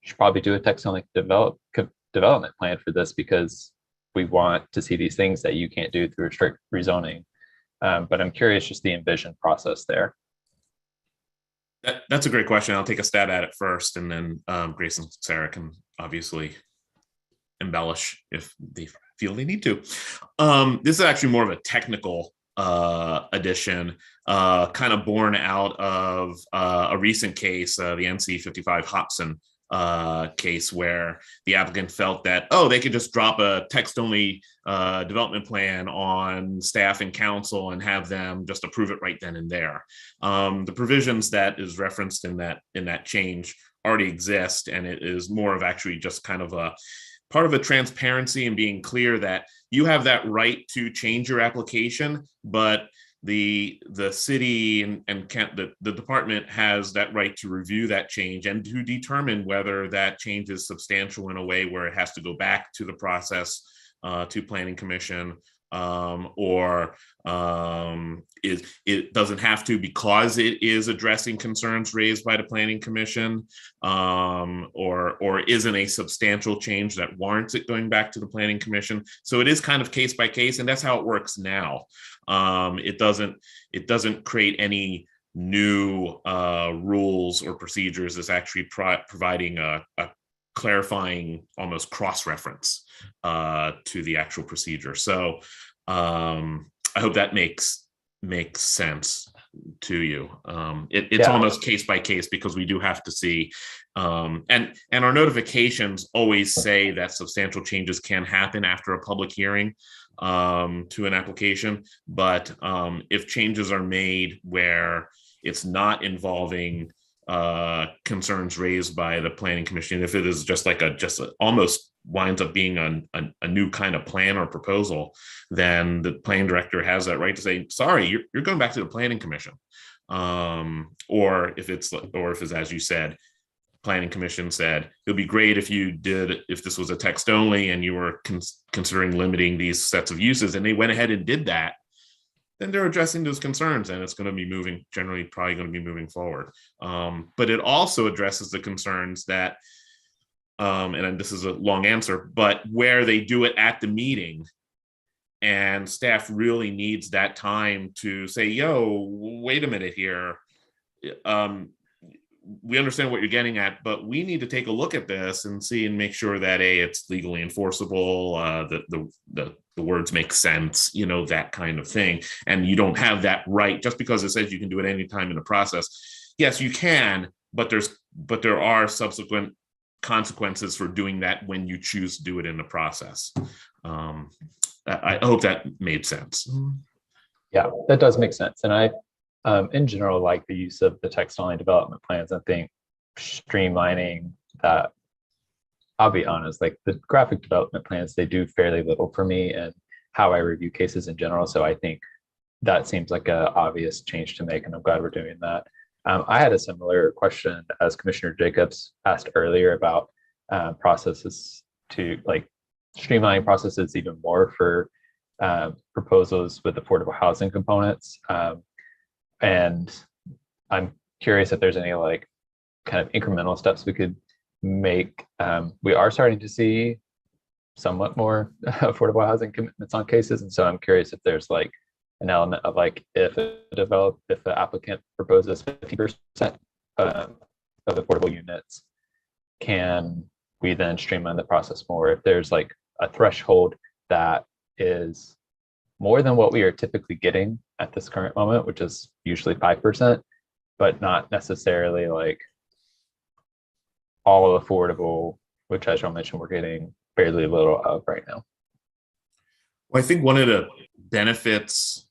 should probably do a text-only development plan for this because we want to see these things that you can't do through a strict rezoning. But I'm curious just the envisioned process there. That's a great question. I'll take a stab at it first, and then Grace and Sarah can obviously embellish if they feel they need to. This is actually more of a technical addition, kind of born out of a recent case, the NC 55 Hobson case, where the applicant felt that, they could just drop a text-only development plan on staff and council and have them just approve it right then and there. The provisions that is referenced in that change already exist, and it is more of actually just kind of a part of a transparency and being clear that you have that right to change your application, but the city and the department has that right to review that change and to determine whether that change is substantial in a way where it has to go back to the process to planning commission, or it doesn't have to because it is addressing concerns raised by the planning commission, or isn't a substantial change that warrants it going back to the planning commission. So it is kind of case by case, and that's how it works now. It doesn't create any new rules or procedures is actually providing a clarifying, almost cross-reference to the actual procedure. So I hope that makes sense to you. It's almost case by case, because we do have to see, and our notifications always say that substantial changes can happen after a public hearing to an application. But if changes are made where it's not involving concerns raised by the planning commission, if it is just like almost winds up being a new kind of plan or proposal, then the planning director has that right to say, sorry, you're going back to the planning commission. Or if it's as you said, planning commission said, it'd be great if this was a text only and you were considering limiting these sets of uses, and they went ahead and did that, then they're addressing those concerns, and it's going to be probably going to be moving forward. But it also addresses the concerns that, and this is a long answer, but where they do it at the meeting and staff really needs that time to say, yo, wait a minute here. We understand what you're getting at, but we need to take a look at this and see and make sure that it's legally enforceable, the words make sense, that kind of thing. And you don't have that right just because it says you can do it anytime in the process. Yes, you can, but there are subsequent consequences for doing that when you choose to do it in the process. I hope that made sense. Yeah, that does make sense. And I, in general, like the use of the text only development plans. I think streamlining that, I'll be honest, like the graphic development plans, they do fairly little for me and how I review cases in general. So I think that seems like an obvious change to make, and I'm glad we're doing that. I had a similar question as Commissioner Jacobs asked earlier about processes to like streamlining processes even more for proposals with affordable housing components. And I'm curious if there's any like kind of incremental steps we could make. We are starting to see somewhat more affordable housing commitments on cases. And so I'm curious if there's like an element of like, if the applicant proposes 50% of affordable units, can we then streamline the process more? If there's like a threshold that is more than what we are typically getting at this current moment, which is usually 5%, but not necessarily like all affordable, which as y'all mentioned, we're getting fairly little of right now. Well, I think one of the benefits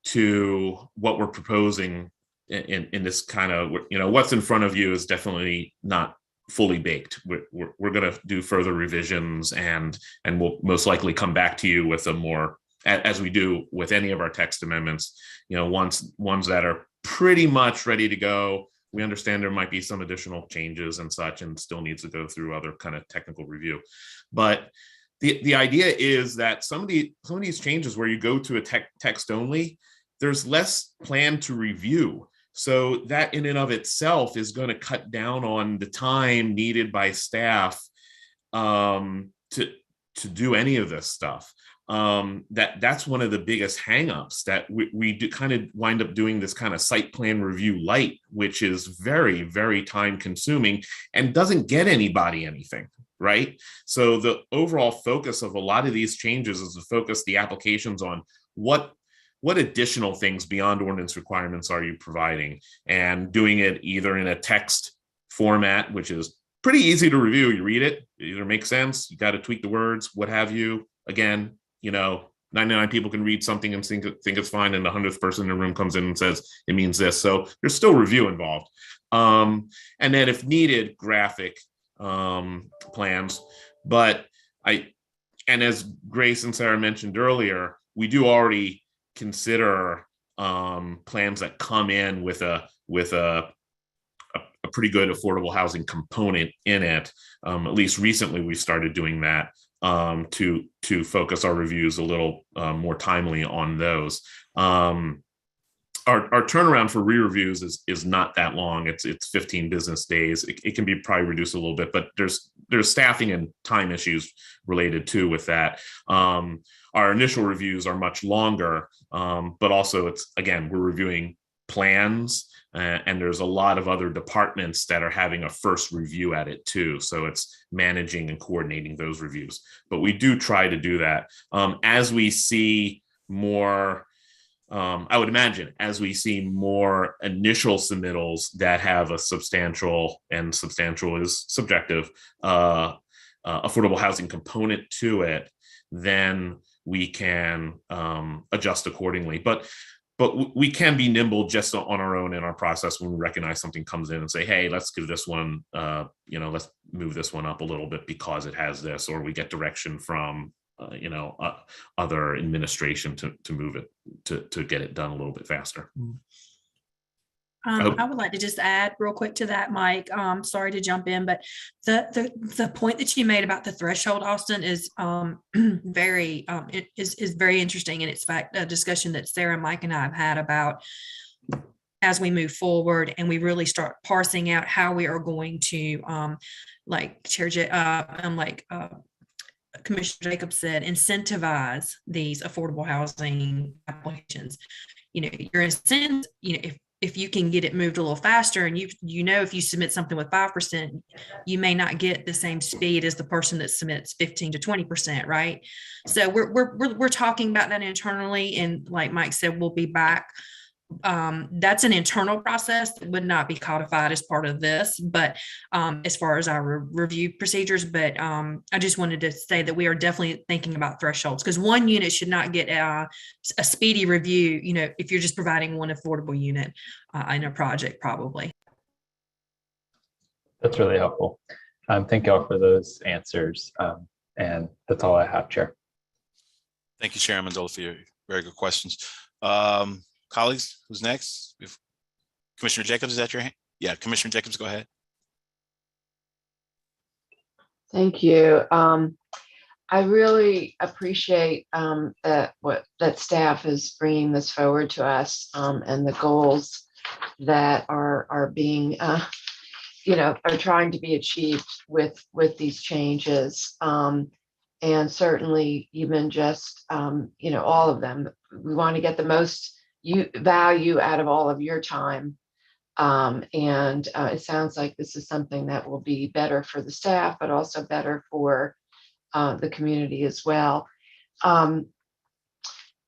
to what we're proposing in this kind of, what's in front of you is definitely not fully baked. We're going to do further revisions, and we'll most likely come back to you with a more, as we do with any of our text amendments, ones that are pretty much ready to go. We understand there might be some additional changes and such, and still needs to go through other kind of technical review. But the idea is that some of these changes where you go to a text only, there's less plan to review. So that in and of itself is going to cut down on the time needed by staff to do any of this stuff. That's one of the biggest hangups, that we do kind of wind up doing this kind of site plan review light, which is very, very time consuming and doesn't get anybody anything, right? So the overall focus of a lot of these changes is to focus the applications on what additional things beyond ordinance requirements are you providing, and doing it either in a text format, which is pretty easy to review. You read it either makes sense, you got to tweak the words, what have you. Again, 99 people can read something and think it's fine, and the 100th person in the room comes in and says it means this. So there's still review involved. And then if needed, graphic plans. But as Grace and Sarah mentioned earlier, we do already consider plans that come in with a pretty good affordable housing component in it. At least recently we started doing that to focus our reviews a little more timely on those. Our turnaround for re-reviews is not that long. It's 15 business days. It can be probably reduced a little bit, but there's staffing and time issues related too with that. Our initial reviews are much longer, but also we're reviewing plans. And there's a lot of other departments that are having a first review at it too. So it's managing and coordinating those reviews. But we do try to do that. As we see more, I would imagine, as we see more initial submittals that have a substantial, and substantial is subjective, affordable housing component to it, then we can adjust accordingly. But we can be nimble just on our own in our process when we recognize something comes in and say, hey, let's give this one, let's move this one up a little bit because it has this, or we get direction from, other administration to move it, to get it done a little bit faster. I would like to just add real quick to that, Mike. Sorry to jump in, but the point that you made about the threshold, Austin, is very interesting, and it's fact a discussion that Sarah, Mike, and I have had about as we move forward and we really start parsing out how we are going to, Commissioner Jacobs said, incentivize these affordable housing applications. Your incentive, if you can get it moved a little faster, and if you submit something with 5%, you may not get the same speed as the person that submits 15 to 20%, right? So we're talking about that internally, and like Mike said, we'll be back. That's an internal process that would not be codified as part of this, but as far as our review procedures, but I just wanted to say that we are definitely thinking about thresholds, because one unit should not get a speedy review, if you're just providing one affordable unit in a project, probably. That's really helpful. Thank you all for those answers. And that's all I have, Chair. Thank you, Chairman Mandola, for your very good questions. Colleagues, who's next? Commissioner Jacobs, is that your hand? Yeah, Commissioner Jacobs, go ahead. Thank you. I really appreciate that staff is bringing this forward to us, and the goals that are being, are trying to be achieved with these changes. And certainly even just, all of them. We want to get the most value out of all of your time. And it sounds like this is something that will be better for the staff, but also better for the community as well. I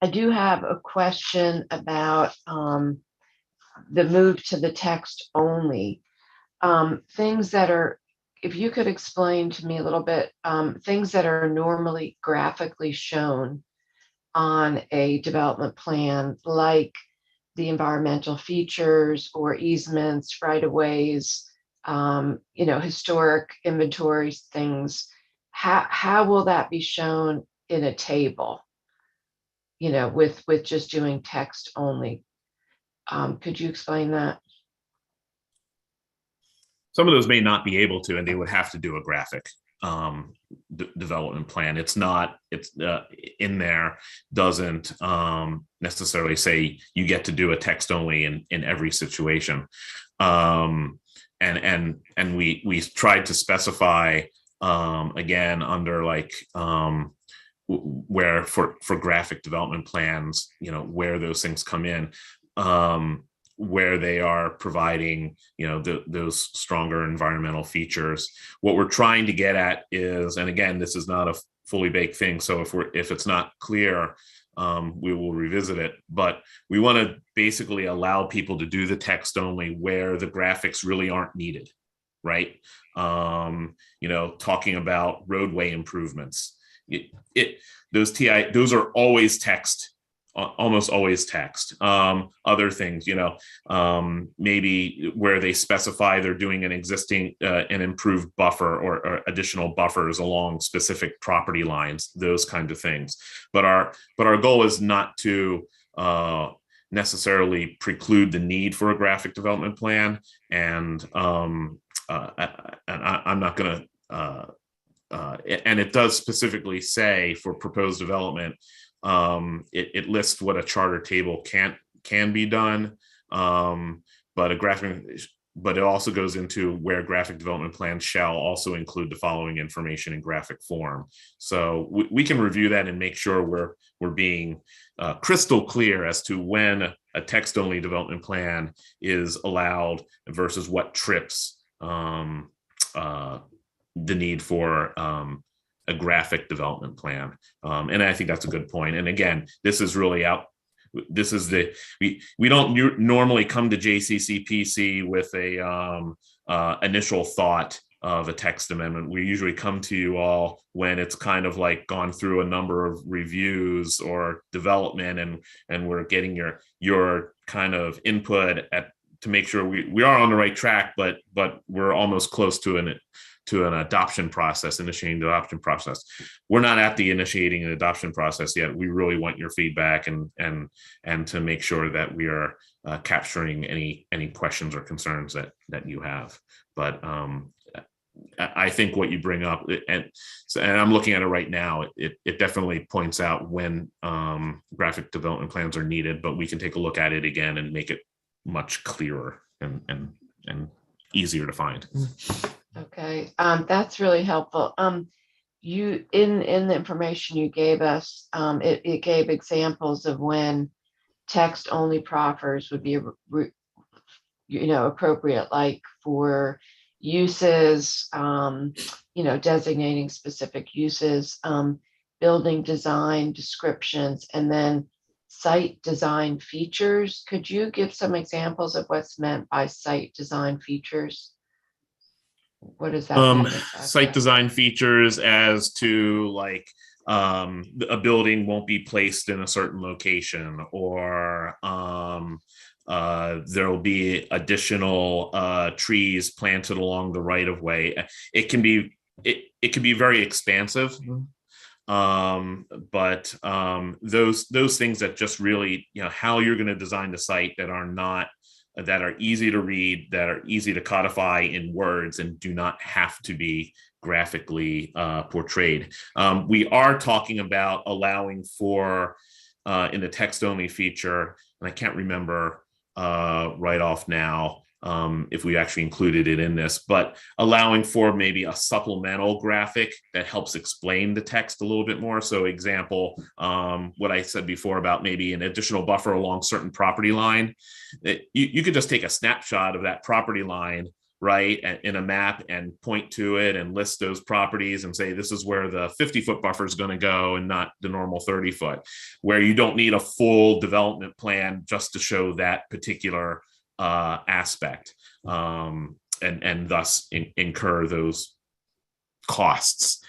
do have a question about the move to the text only. Things that are, if you could explain to me a little bit, things that are normally graphically shown on a development plan, like the environmental features or easements, right-of-ways, historic inventories, things. How will that be shown in a table? With just doing text only. Could you explain that? Some of those may not be able to, and they would have to do a graphic development plan. It's in there, doesn't necessarily say you get to do a text only in every situation. And we tried to specify again under where for graphic development plans, where those things come in, where they are providing, those stronger environmental features. What we're trying to get at is, and again, this is not a fully baked thing, so if it's not clear, we will revisit it. But we want to basically allow people to do the text only where the graphics really aren't needed, right? Talking about roadway improvements, those are always text. Almost always text. Other things, maybe where they specify they're doing an existing, an improved buffer or additional buffers along specific property lines, those kinds of things. But our goal is not to necessarily preclude the need for a graphic development plan. And I'm not going to, and it does specifically say for proposed development, it lists what a charter table can be done, but it also goes into where graphic development plans shall also include the following information in graphic form. So we can review that and make sure we're being crystal clear as to when a text-only development plan is allowed versus what trips the need for a graphic development plan. And I think that's a good point. And again, this is really this is we don't normally come to JCCPC with a initial thought of a text amendment. We usually come to you all when it's kind of like gone through a number of reviews or development, and we're getting your kind of input to make sure we are on the right track, but we're almost close to an adoption process, initiating the adoption process. We're not at the initiating an adoption process yet. We really want your feedback and to make sure that we are capturing any questions or concerns that you have. But I think what you bring up, and I'm looking at it right now, it definitely points out when graphic development plans are needed, but we can take a look at it again and make it much clearer and easier to find. Okay, that's really helpful. You in the information you gave us, it gave examples of when text only proffers would be appropriate, like for uses, designating specific uses, building design descriptions, and then site design features. Could you give some examples of what's meant by site design features? What does that mean exactly? Site design features as to like a building won't be placed in a certain location, or there will be additional trees planted along the right of way. It can be very expansive, but those things that just really, how you're going to design the site that are easy to read, that are easy to codify in words, and do not have to be graphically portrayed. We are talking about allowing for in the text only feature, and I can't remember right off now if we actually included it in this, but allowing for maybe a supplemental graphic that helps explain the text a little bit more. So example, what I said before about maybe an additional buffer along certain property line, you could just take a snapshot of that property line, right, in a map and point to it and list those properties and say, this is where the 50-foot buffer is going to go and not the normal 30-foot, where you don't need a full development plan just to show that particular aspect, and thus incur those costs.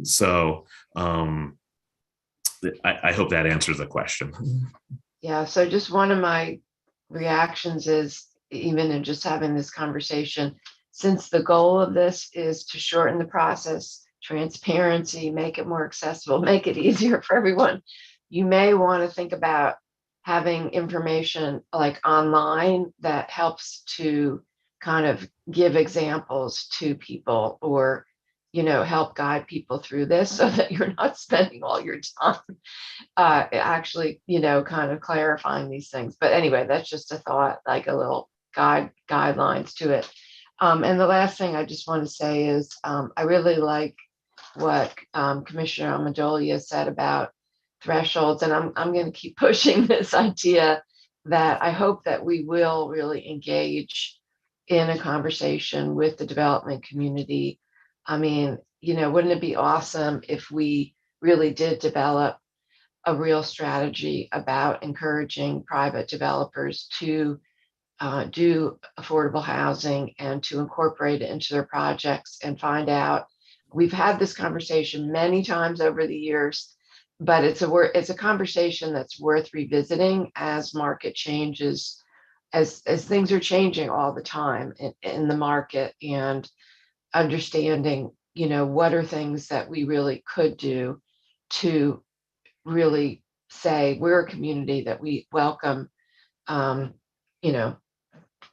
So I hope that answers the question. Yeah, so just one of my reactions is, even in just having this conversation, since the goal of this is to shorten the process, transparency, make it more accessible, make it easier for everyone, you may want to think about having information like online that helps to kind of give examples to people, or help guide people through this, so that you're not spending all your time actually kind of clarifying these things. But anyway, that's just a thought, like a little guidelines to it. And the last thing I just want to say is I really like what Commissioner Amendolia said about thresholds, and I'm going to keep pushing this idea that I hope that we will really engage in a conversation with the development community. I mean, wouldn't it be awesome if we really did develop a real strategy about encouraging private developers to do affordable housing and to incorporate it into their projects and find out. We've had this conversation many times over the years, but it's a conversation that's worth revisiting as market changes, as things are changing all the time in the market, and understanding, what are things that we really could do to really say we're a community that we welcome,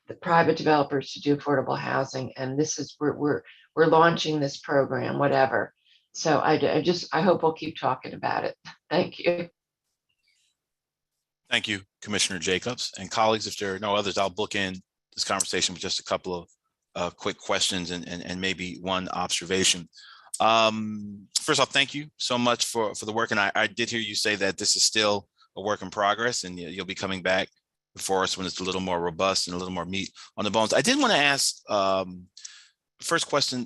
the private developers to do affordable housing, and this is we're launching this program, whatever. So I hope we'll keep talking about it. Thank you. Thank you, Commissioner Jacobs. And colleagues, if there are no others, I'll book in this conversation with just a couple of quick questions and maybe one observation. First off, thank you so much for the work. And I did hear you say that this is still a work in progress, and you'll be coming back before us when it's a little more robust and a little more meat on the bones. I did want to ask, first question,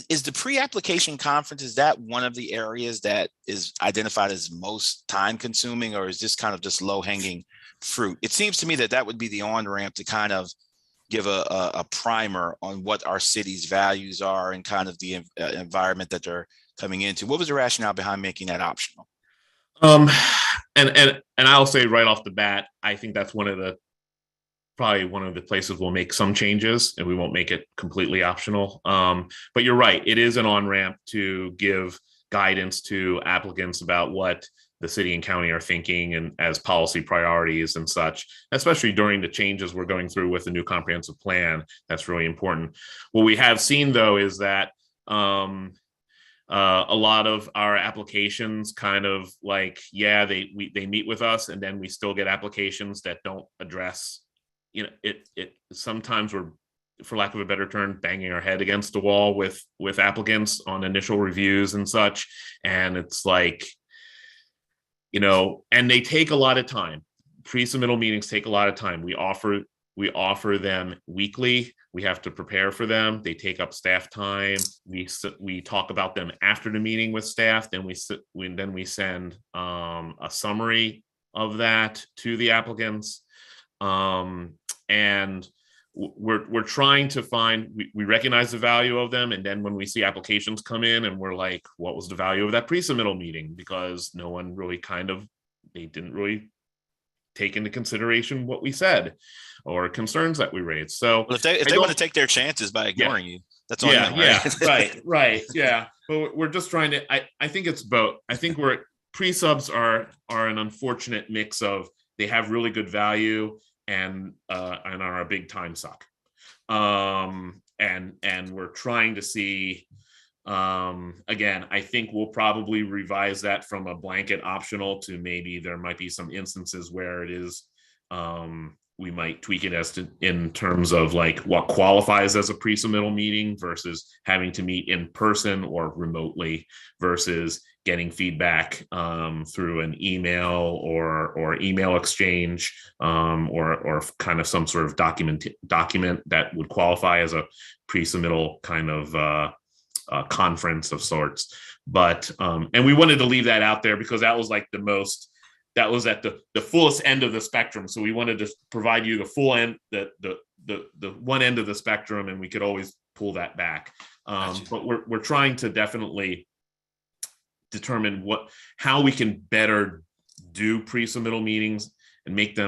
is the pre-application conference, is that one of the areas that is identified as most time consuming, or is this kind of just low hanging fruit? It seems to me that that would be the on-ramp to kind of give a primer on what our city's values are and kind of the environment that they're coming into. What was the rationale behind making that optional? And I'll say right off the bat, I think that's probably one of the places we'll make some changes, and we won't make it completely optional. But you're right, it is an on-ramp to give guidance to applicants about what the city and county are thinking and as policy priorities and such, especially during the changes we're going through with the new comprehensive plan. That's really important. What we have seen, though, is that a lot of our applications kind of like, yeah, they meet with us, and then we still get applications that don't address, it sometimes we're, for lack of a better term, banging our head against the wall with applicants on initial reviews and such. And it's like, and they take a lot of time. Pre-submittal meetings take a lot of time. We offer them weekly. We have to prepare for them. They take up staff time. We talk about them after the meeting with staff. Then we send a summary of that to the applicants. And we're trying to find, we recognize the value of them. And then when we see applications come in and we're like, what was the value of that pre-submittal meeting? Because no one really they didn't really take into consideration what we said or concerns that we raised. So well, if they want to take their chances by ignoring you, that's all. Right. Yeah. But we're just trying to, I think it's both. I think pre-subs are an unfortunate mix of, they have really good value and are a big time suck. And we're trying to see, again, I think we'll probably revise that from a blanket optional to maybe there might be some instances where it is, we might tweak it in terms of like what qualifies as a pre-submittal meeting versus having to meet in person or remotely versus getting feedback through an email or email exchange or kind of some sort of document that would qualify as a pre-submittal kind of conference of sorts. But and we wanted to leave that out there because that was like that was at the fullest end of the spectrum. So we wanted to provide you the full end, the one end of the spectrum, and we could always pull that back. But we're trying to definitely determine how we can better do pre-submittal meetings and make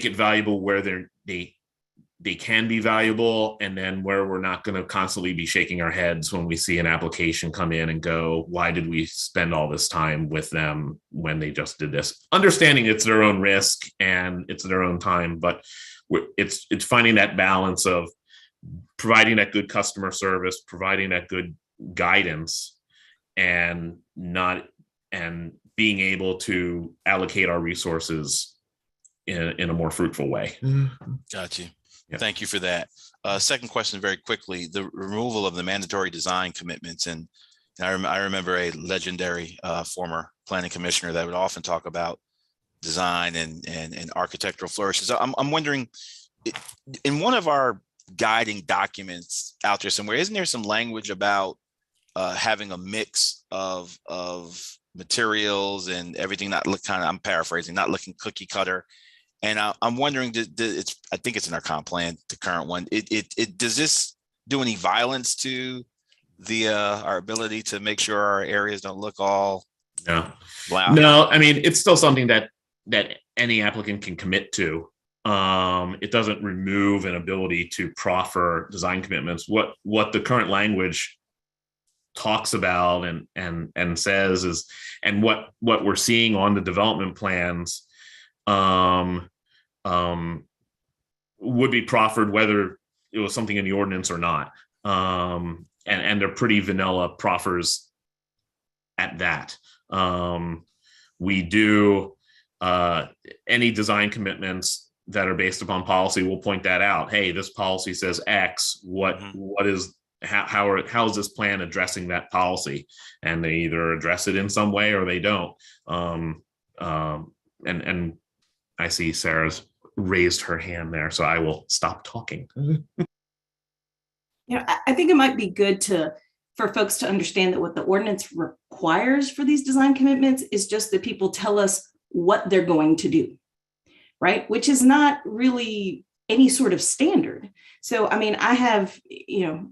it valuable where they can be valuable, and then where we're not going to constantly be shaking our heads when we see an application come in and go, why did we spend all this time with them when they just did this? Understanding it's their own risk and it's their own time, but it's finding that balance of providing that good customer service, providing that good guidance, and being able to allocate our resources in a more fruitful way. Got you. Yeah. Thank you for that. Second question, very quickly, the removal of the mandatory design commitments. And I remember a legendary former planning commissioner that would often talk about design and architectural flourishes. I'm wondering, in one of our guiding documents out there somewhere, isn't there some language about having a mix of materials and everything, I'm paraphrasing, not looking cookie cutter? And I'm wondering, I think it's in our comp plan, the current one. Does this do any violence to our ability to make sure our areas don't look all loud? No, I mean, it's still something that any applicant can commit to. It doesn't remove an ability to proffer design commitments. What the current language talks about and says is, and what we're seeing on the development plans would be proffered whether it was something in the ordinance or not. And they're pretty vanilla proffers at that. We do any design commitments that are based upon policy, we'll point that out. Hey, this policy says X. What is how is this plan addressing that policy? And they either address it in some way or they don't. And I see Sarah's raised her hand there, so I will stop talking. I think it might be good for folks to understand that what the ordinance requires for these design commitments is just that people tell us what they're going to do, right? Which is not really any sort of standard. So, I mean, I have,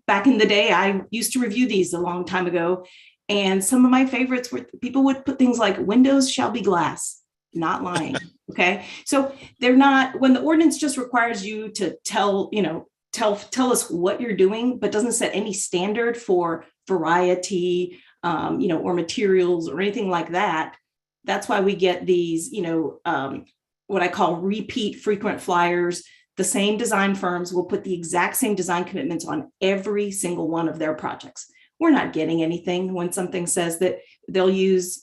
back in the day, I used to review these a long time ago, and some of my favorites were people would put things like windows shall be glass, not lying. Okay. So they're not, when the ordinance just requires you to tell us what you're doing, but doesn't set any standard for variety, or materials or anything like that. That's why we get these, what I call repeat frequent flyers. The same design firms will put the exact same design commitments on every single one of their projects. We're not getting anything when something says that they'll use,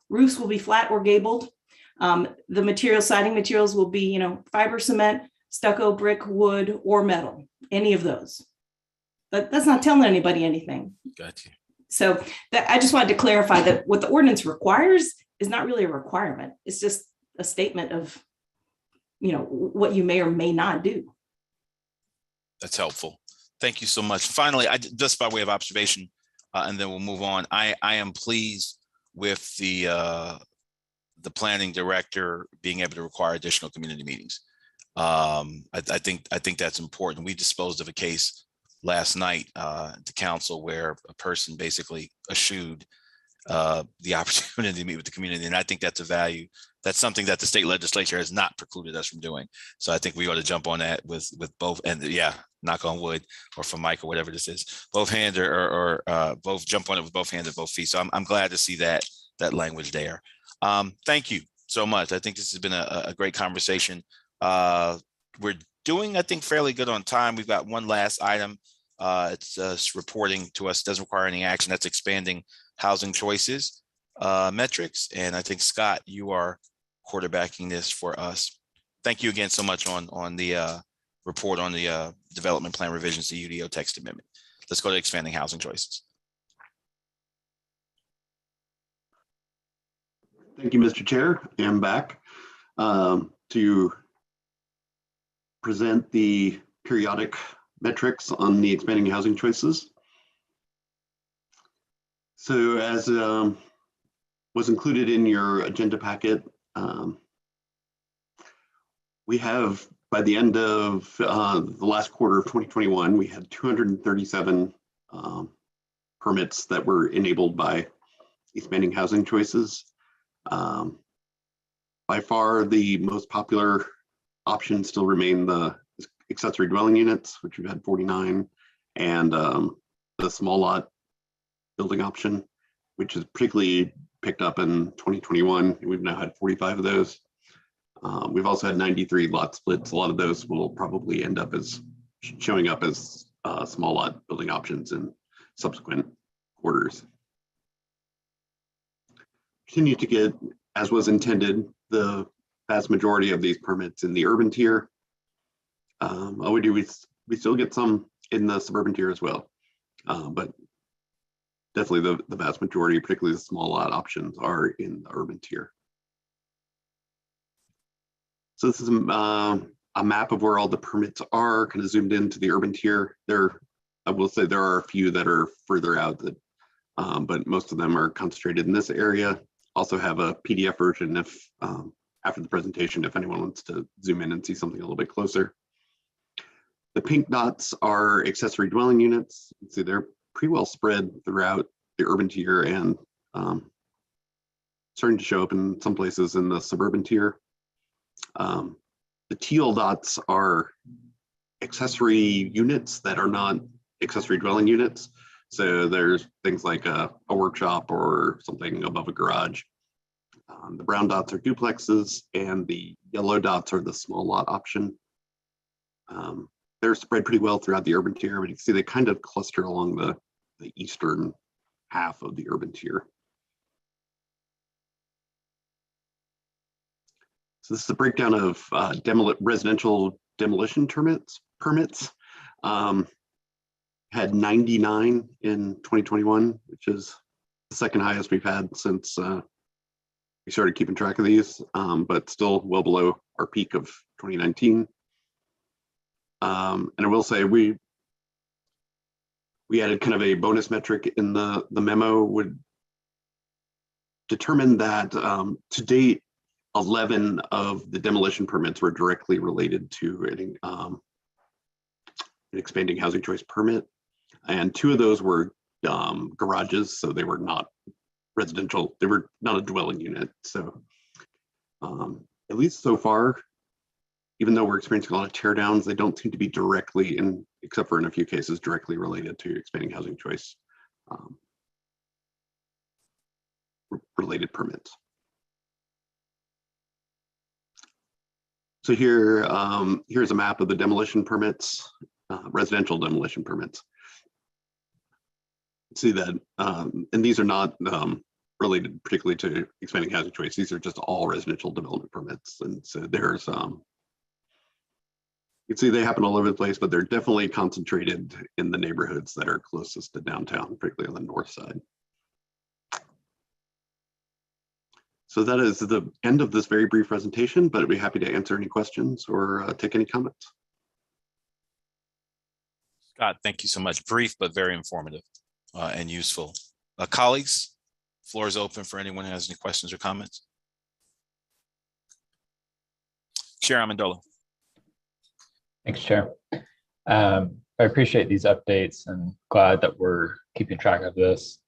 roofs will be flat or gabled. The siding materials will be, fiber cement, stucco, brick, wood, or metal, any of those. But that's not telling anybody anything. Gotcha. So I just wanted to clarify that what the ordinance requires is not really a requirement. It's just a statement of, what you may or may not do. That's helpful. Thank you so much. Finally, just by way of observation, and then we'll move on. I am pleased with the planning director being able to require additional community meetings. I think that's important. We disposed of a case last night to council where a person basically eschewed the opportunity to meet with the community, and I think that's a value. That's something that the state legislature has not precluded us from doing. So I think we ought to jump on that with both, and knock on wood, or from Mike or whatever this is, both hands or both jump on it with both hands and both feet. So I'm glad to see that language there. Thank you so much. I think this has been a great conversation. We're doing, I think, fairly good on time. We've got one last item. It's reporting to us, doesn't require any action. That's expanding housing choices metrics. And I think, Scott, you are quarterbacking this for us. Thank you again so much on the report on the development plan revisions to UDO text amendment. Let's go to expanding housing choices. Thank you, Mr. Chair. I'm back to present the periodic metrics on the expanding housing choices. So as was included in your agenda packet, we have, by the end of the last quarter of 2021, we had 237 permits that were enabled by expanding housing choices. By far, the most popular options still remain the accessory dwelling units, which we've had 49, and the small lot building option, which is particularly picked up in 2021. We've now had 45 of those. We've also had 93 lot splits. A lot of those will probably end up as showing up as small lot building options in subsequent quarters. Continue to get, as was intended, the vast majority of these permits in the urban tier. We still get some in the suburban tier as well, but definitely the vast majority, particularly the small lot options, are in the urban tier. So this is a map of where all the permits are, kind of zoomed into the urban tier. I will say there are a few that are further out, that, but most of them are concentrated in this area. Also have a PDF version if after the presentation, if anyone wants to zoom in and see something a little bit closer. The pink dots are accessory dwelling units. You can see they're pretty well spread throughout the urban tier and starting to show up in some places in the suburban tier. The teal dots are accessory units that are not accessory dwelling units. So there's things like a workshop or something above a garage. The brown dots are duplexes, and the yellow dots are the small lot option. They're spread pretty well throughout the urban tier, but you can see they kind of cluster along the eastern half of the urban tier. So this is a breakdown of residential demolition permits. had 99 in 2021, which is the second highest we've had since we started keeping track of these, but still well below our peak of 2019. And I will say we added kind of a bonus metric in the memo, would determine that to date, 11 of the demolition permits were directly related to an expanding housing choice permit. And 2 of those were garages, so they were not residential, they were not a dwelling unit. So at least so far, even though we're experiencing a lot of tear downs, they don't seem to be directly, except for in a few cases, directly related to expanding housing choice related permits. So here, here's a map of the demolition permits, residential demolition permits. See that, and these are not related particularly to expanding housing choice. These are just all residential development permits. And so there's, you can see they happen all over the place, but they're definitely concentrated in the neighborhoods that are closest to downtown, particularly on the north side. So that is the end of this very brief presentation, but I'd be happy to answer any questions or take any comments. Scott, thank you so much. Brief, but very informative and useful. Colleagues, floor is open for anyone who has any questions or comments. Chair Amendola. Thanks, Chair. I appreciate these updates and glad that we're keeping track of this.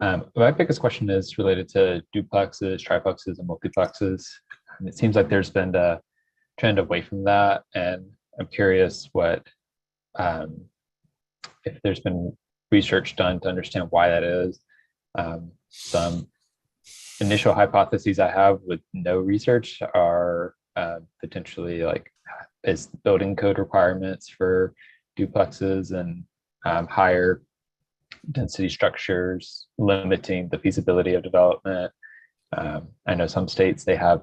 My biggest question is related to duplexes, triplexes, and multiplexes. And it seems like there's been a trend away from that. And I'm curious what, if there's been research done to understand why that is. Some initial hypotheses I have with no research are potentially like is building code requirements for duplexes and higher density structures limiting the feasibility of development. I know some states they have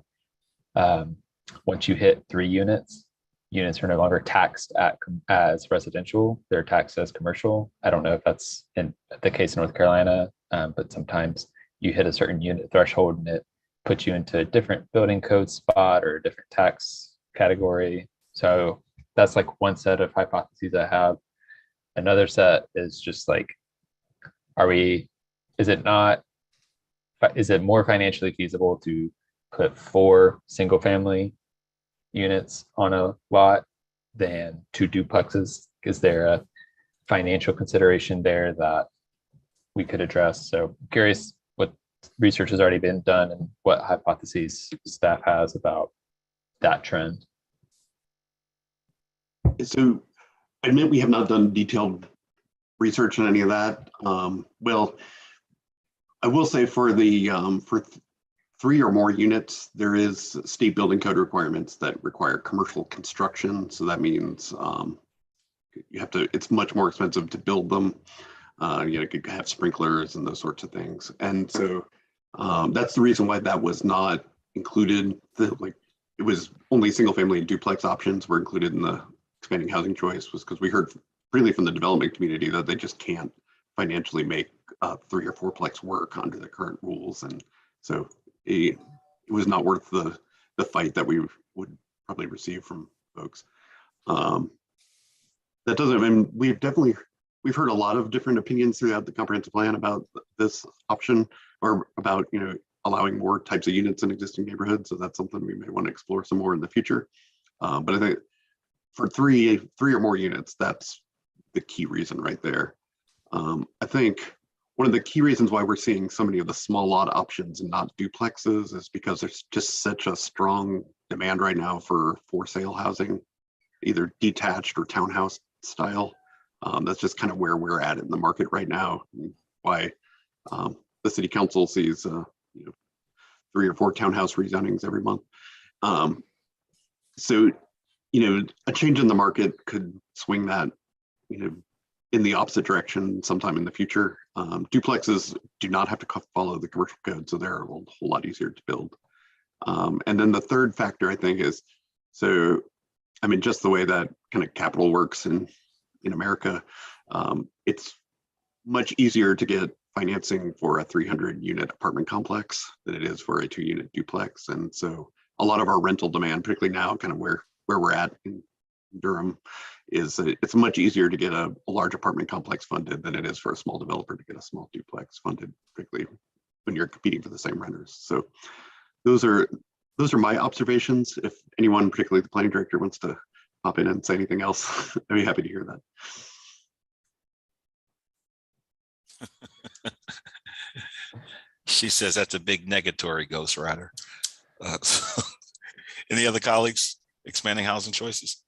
once you hit 3 units are no longer taxed as residential, they're taxed as commercial. I don't know if that's in the case in North Carolina, but sometimes you hit a certain unit threshold and it puts you into a different building code spot or a different tax category. So that's like one set of hypotheses I have. Another set is just like, is it more financially feasible to put 4 single family units on a lot than 2 duplexes? Is there a financial consideration there that we could address? So I'm curious what research has already been done and what hypotheses staff has about that trend. So I admit we have not done detailed research on any of that. Well, I will say for the for 3 or more units, there is state building code requirements that require commercial construction. So that means you have to, it's much more expensive to build them. You could have sprinklers and those sorts of things. And so that's the reason why that was not included. It was only single family and duplex options were included in the expanding housing choice, was because we heard really from the development community that they just can't financially make 3 or 4plex work under the current rules. And so it was not worth the fight that we would probably receive from folks. That doesn't, I mean, we've heard a lot of different opinions throughout the comprehensive plan about this option, or about, allowing more types of units in existing neighborhoods. So that's something we may want to explore some more in the future. But I think for three or more units, that's the key reason right there. I think one of the key reasons why we're seeing so many of the small lot options and not duplexes is because there's just such a strong demand right now for sale housing, either detached or townhouse style. That's just kind of where we're at in the market right now. Why the city council sees 3 or 4 townhouse rezonings every month. So a change in the market could swing that in the opposite direction sometime in the future. Duplexes do not have to follow the commercial code, so they're a whole lot easier to build. And then the third factor, I think, is, so I mean, just the way that kind of capital works in America, It's much easier to get financing for a 300-unit apartment complex than it is for a 2-unit duplex. And so a lot of our rental demand, particularly now, kind of where we're at in Durham, is that it's much easier to get a large apartment complex funded than it is for a small developer to get a small duplex funded, particularly when you're competing for the same renters. So those are my observations. If anyone, particularly the planning director, wants to hop in and say anything else, I'd be happy to hear that. She says that's a big negatory, Ghost Rider. So, any other colleagues expanding housing choices?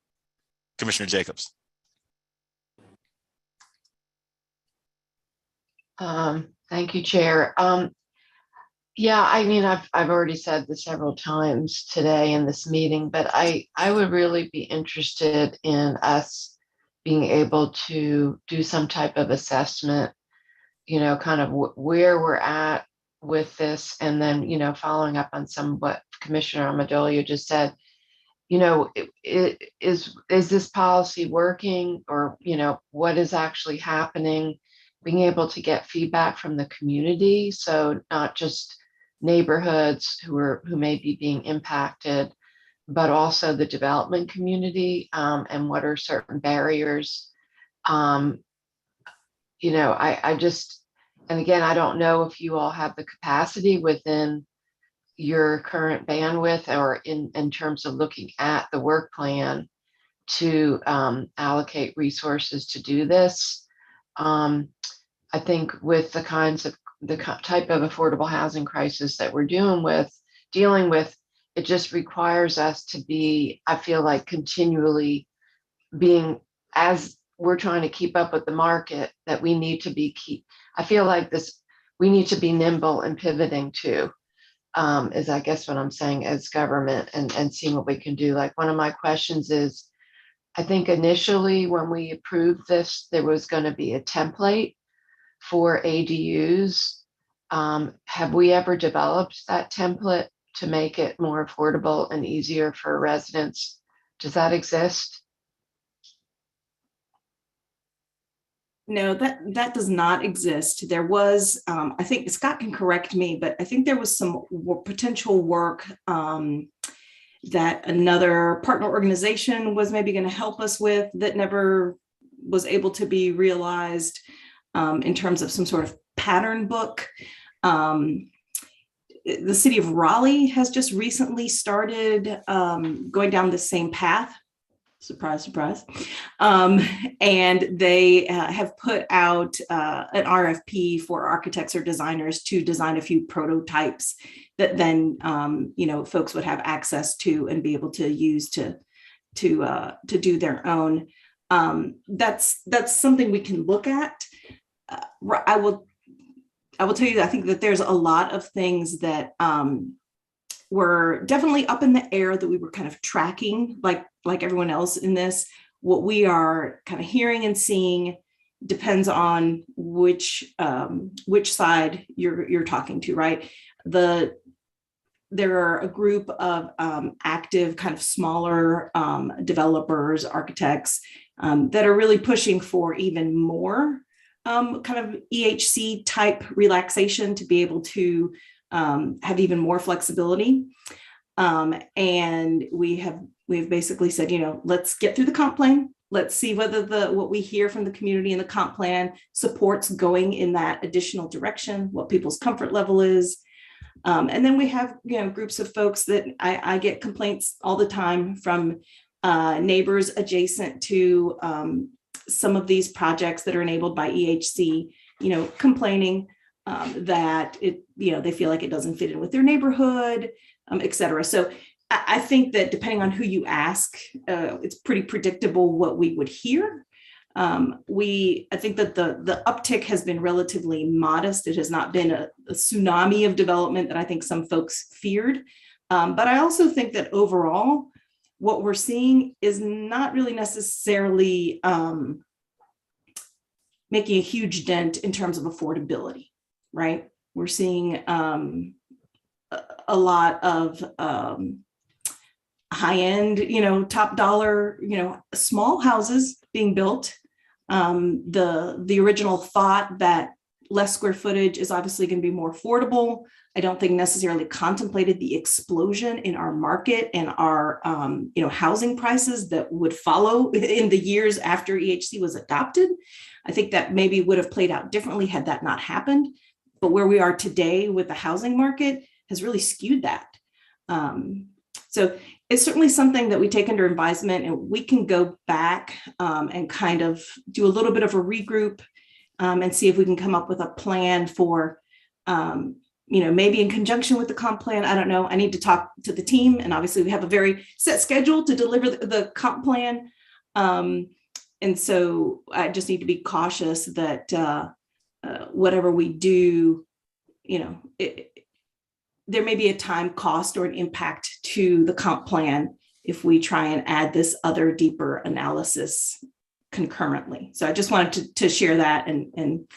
Commissioner Jacobs. Thank you, Chair. Yeah, I mean, I've already said this several times today in this meeting, but I would really be interested in us being able to do some type of assessment, kind of where we're at with this, and then, following up on some of what Commissioner Amadolio just said, is this policy working, or, what is actually happening, being able to get feedback from the community. So not just neighborhoods who may be being impacted, but also the development community, and what are certain barriers. I just, and again, I don't know if you all have the capacity within your current bandwidth or in terms of looking at the work plan to allocate resources to do this. I think with the type of affordable housing crisis that we're dealing with, it just requires us to be, I feel like, continually being, as we're trying to keep up with the market, that we need to be I feel like we need to be nimble and pivoting too, is I guess what I'm saying as government, and seeing what we can do. Like, one of my questions is, I think initially when we approved this, there was going to be a template for ADUs. Have we ever developed that template to make it more affordable and easier for residents? Does that exist? No, that does not exist. There was, I think Scott can correct me, but I think there was some potential work that another partner organization was maybe going to help us with that never was able to be realized, in terms of some sort of pattern book. The city of Raleigh has just recently started going down the same path. Surprise, surprise. And they have put out an RFP for architects or designers to design a few prototypes that then, folks would have access to and be able to use to do their own. That's something we can look at. I will tell you, I think that there's a lot of things that were definitely up in the air that we were kind of tracking, like everyone else in this. What we are kind of hearing and seeing depends on which side you're talking to, right? There are a group of active, kind of smaller developers, architects that are really pushing for even more kind of EHC type relaxation to be able to have even more flexibility. And we've basically said, let's get through the comp plan. Let's see whether what we hear from the community in the comp plan supports going in that additional direction, what people's comfort level is. And then we have, groups of folks that I get complaints all the time from neighbors adjacent to some of these projects that are enabled by EHC, complaining that they feel like it doesn't fit in with their neighborhood, et cetera. So I think that depending on who you ask, it's pretty predictable what we would hear. I think that the uptick has been relatively modest. It has not been a tsunami of development that I think some folks feared. But I also think that overall, what we're seeing is not really necessarily making a huge dent in terms of affordability, right? We're seeing a lot of high-end, top dollar, small houses being built The original thought that less square footage is obviously going to be more affordable. I don't think necessarily contemplated the explosion in our market and our housing prices that would follow in the years after EHC was adopted. I think that maybe would have played out differently had that not happened. But where we are today with the housing market has really skewed that. So it's certainly something that we take under advisement, and we can go back and kind of do a little bit of a regroup and see if we can come up with a plan for, maybe in conjunction with the comp plan. I don't know. I need to talk to the team, and obviously we have a very set schedule to deliver the comp plan. And so I just need to be cautious that whatever we do, there may be a time cost or an impact to the comp plan if we try and add this other deeper analysis concurrently. So I just wanted to share that, and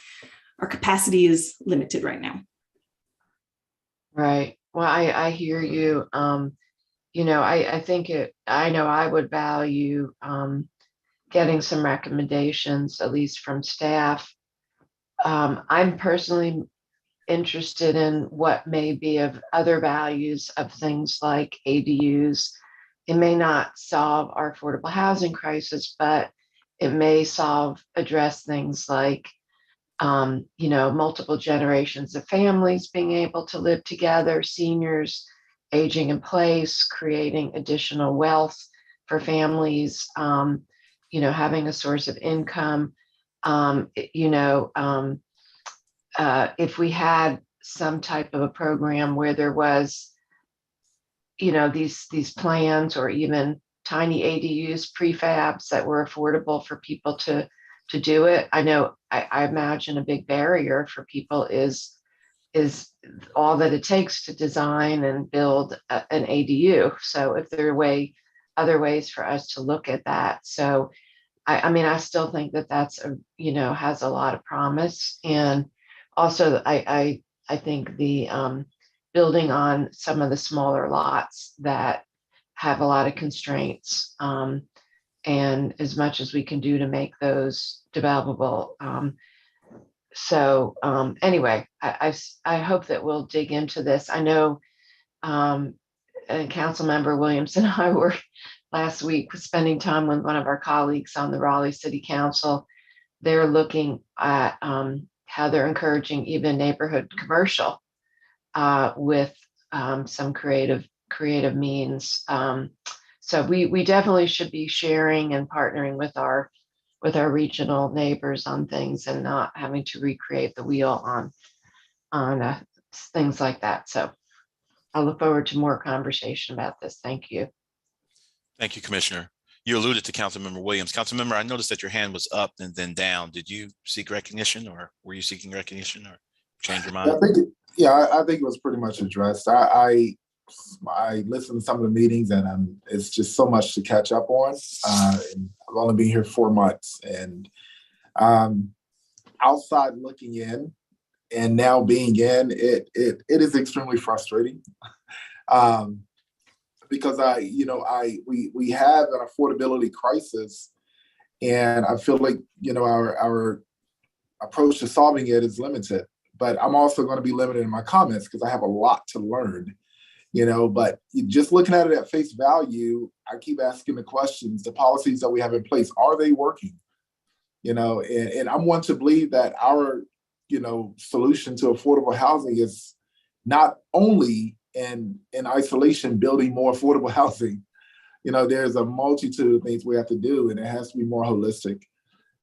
our capacity is limited right now. Right. Well, I hear you. I think I know I would value getting some recommendations, at least from staff. I'm personally interested in what may be of other values of things like ADUs. It may not solve our affordable housing crisis, but it may address things like, multiple generations of families being able to live together, seniors aging in place, creating additional wealth for families, having a source of income. If we had some type of a program where there was, these plans, or even tiny ADUs, prefabs that were affordable for people to do it. I know, I imagine a big barrier for people is all that it takes to design and build an ADU. So if there are other ways for us to look at that. So I still think that that's has a lot of promise. And also I think the building on some of the smaller lots that have a lot of constraints, and as much as we can do to make those developable. Anyway, I hope that we'll dig into this. I know Councilmember Williams and I were last week spending time with one of our colleagues on the Raleigh City Council. They're looking at how they're encouraging even neighborhood commercial with some creative means. So we definitely should be sharing and partnering with our regional neighbors on things, and not having to recreate the wheel on things like that. So I look forward to more conversation about this. Thank you. Thank you, Commissioner. You alluded to Councilmember Williams. Councilmember, I noticed that your hand was up and then down. Did you seek recognition, or were you seeking recognition, or change your mind? I think it was pretty much addressed. I listened to some of the meetings, and it's just so much to catch up on. And I've only been here 4 months, and outside looking in, and now being in, it is extremely frustrating. Because we have an affordability crisis, and I feel like our approach to solving it is limited. But I'm also going to be limited in my comments because I have a lot to learn. But just looking at it at face value, I keep asking the questions: the policies that we have in place, are they working? And I'm one to believe that our solution to affordable housing is not only in isolation building more affordable housing. There's a multitude of things we have to do, and it has to be more holistic.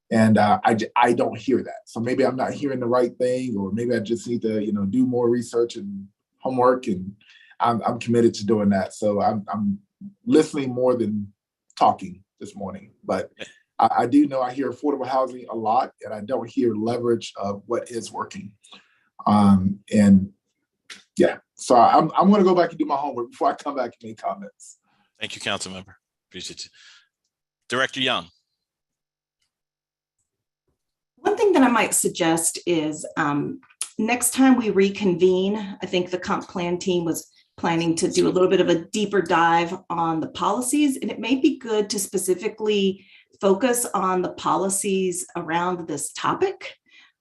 And I don't hear that. So maybe I'm not hearing the right thing, or maybe I just need to do more research and homework, and I'm committed to doing that. So I'm listening more than talking this morning. But I do know I hear affordable housing a lot, and I don't hear leverage of what is working. So I'm going to go back and do my homework before I come back and make comments. Thank you, Councilmember. Appreciate you. Director Young. One thing that I might suggest is next time we reconvene, I think the comp plan team was planning to do a little bit of a deeper dive on the policies, and it may be good to specifically focus on the policies around this topic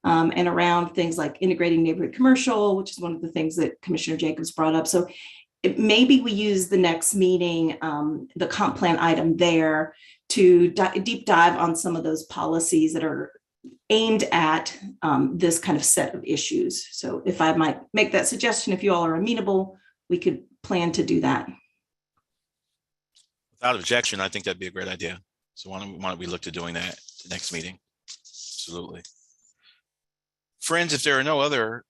and around things like integrating neighborhood commercial, which is one of the things that Commissioner Jacobs brought up. So maybe we use the next meeting, the comp plan item there, to deep dive on some of those policies that are aimed at this kind of set of issues. So if I might make that suggestion, if you all are amenable, we could plan to do that. Without objection, I think that'd be a great idea. So why don't we look to doing that the next meeting? Absolutely. Friends, if there are no other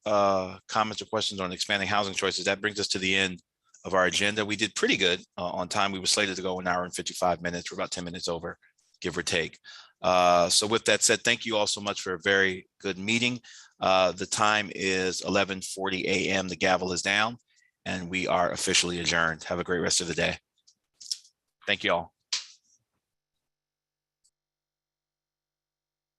comments or questions on expanding housing choices, that brings us to the end of our agenda. We did pretty good on time. We were slated to go 1 hour and 55 minutes. We're about 10 minutes over, give or take. So with that said, thank you all so much for a very good meeting. The time is 11:40 a.m. The gavel is down and we are officially adjourned. Have a great rest of the day. Thank you all.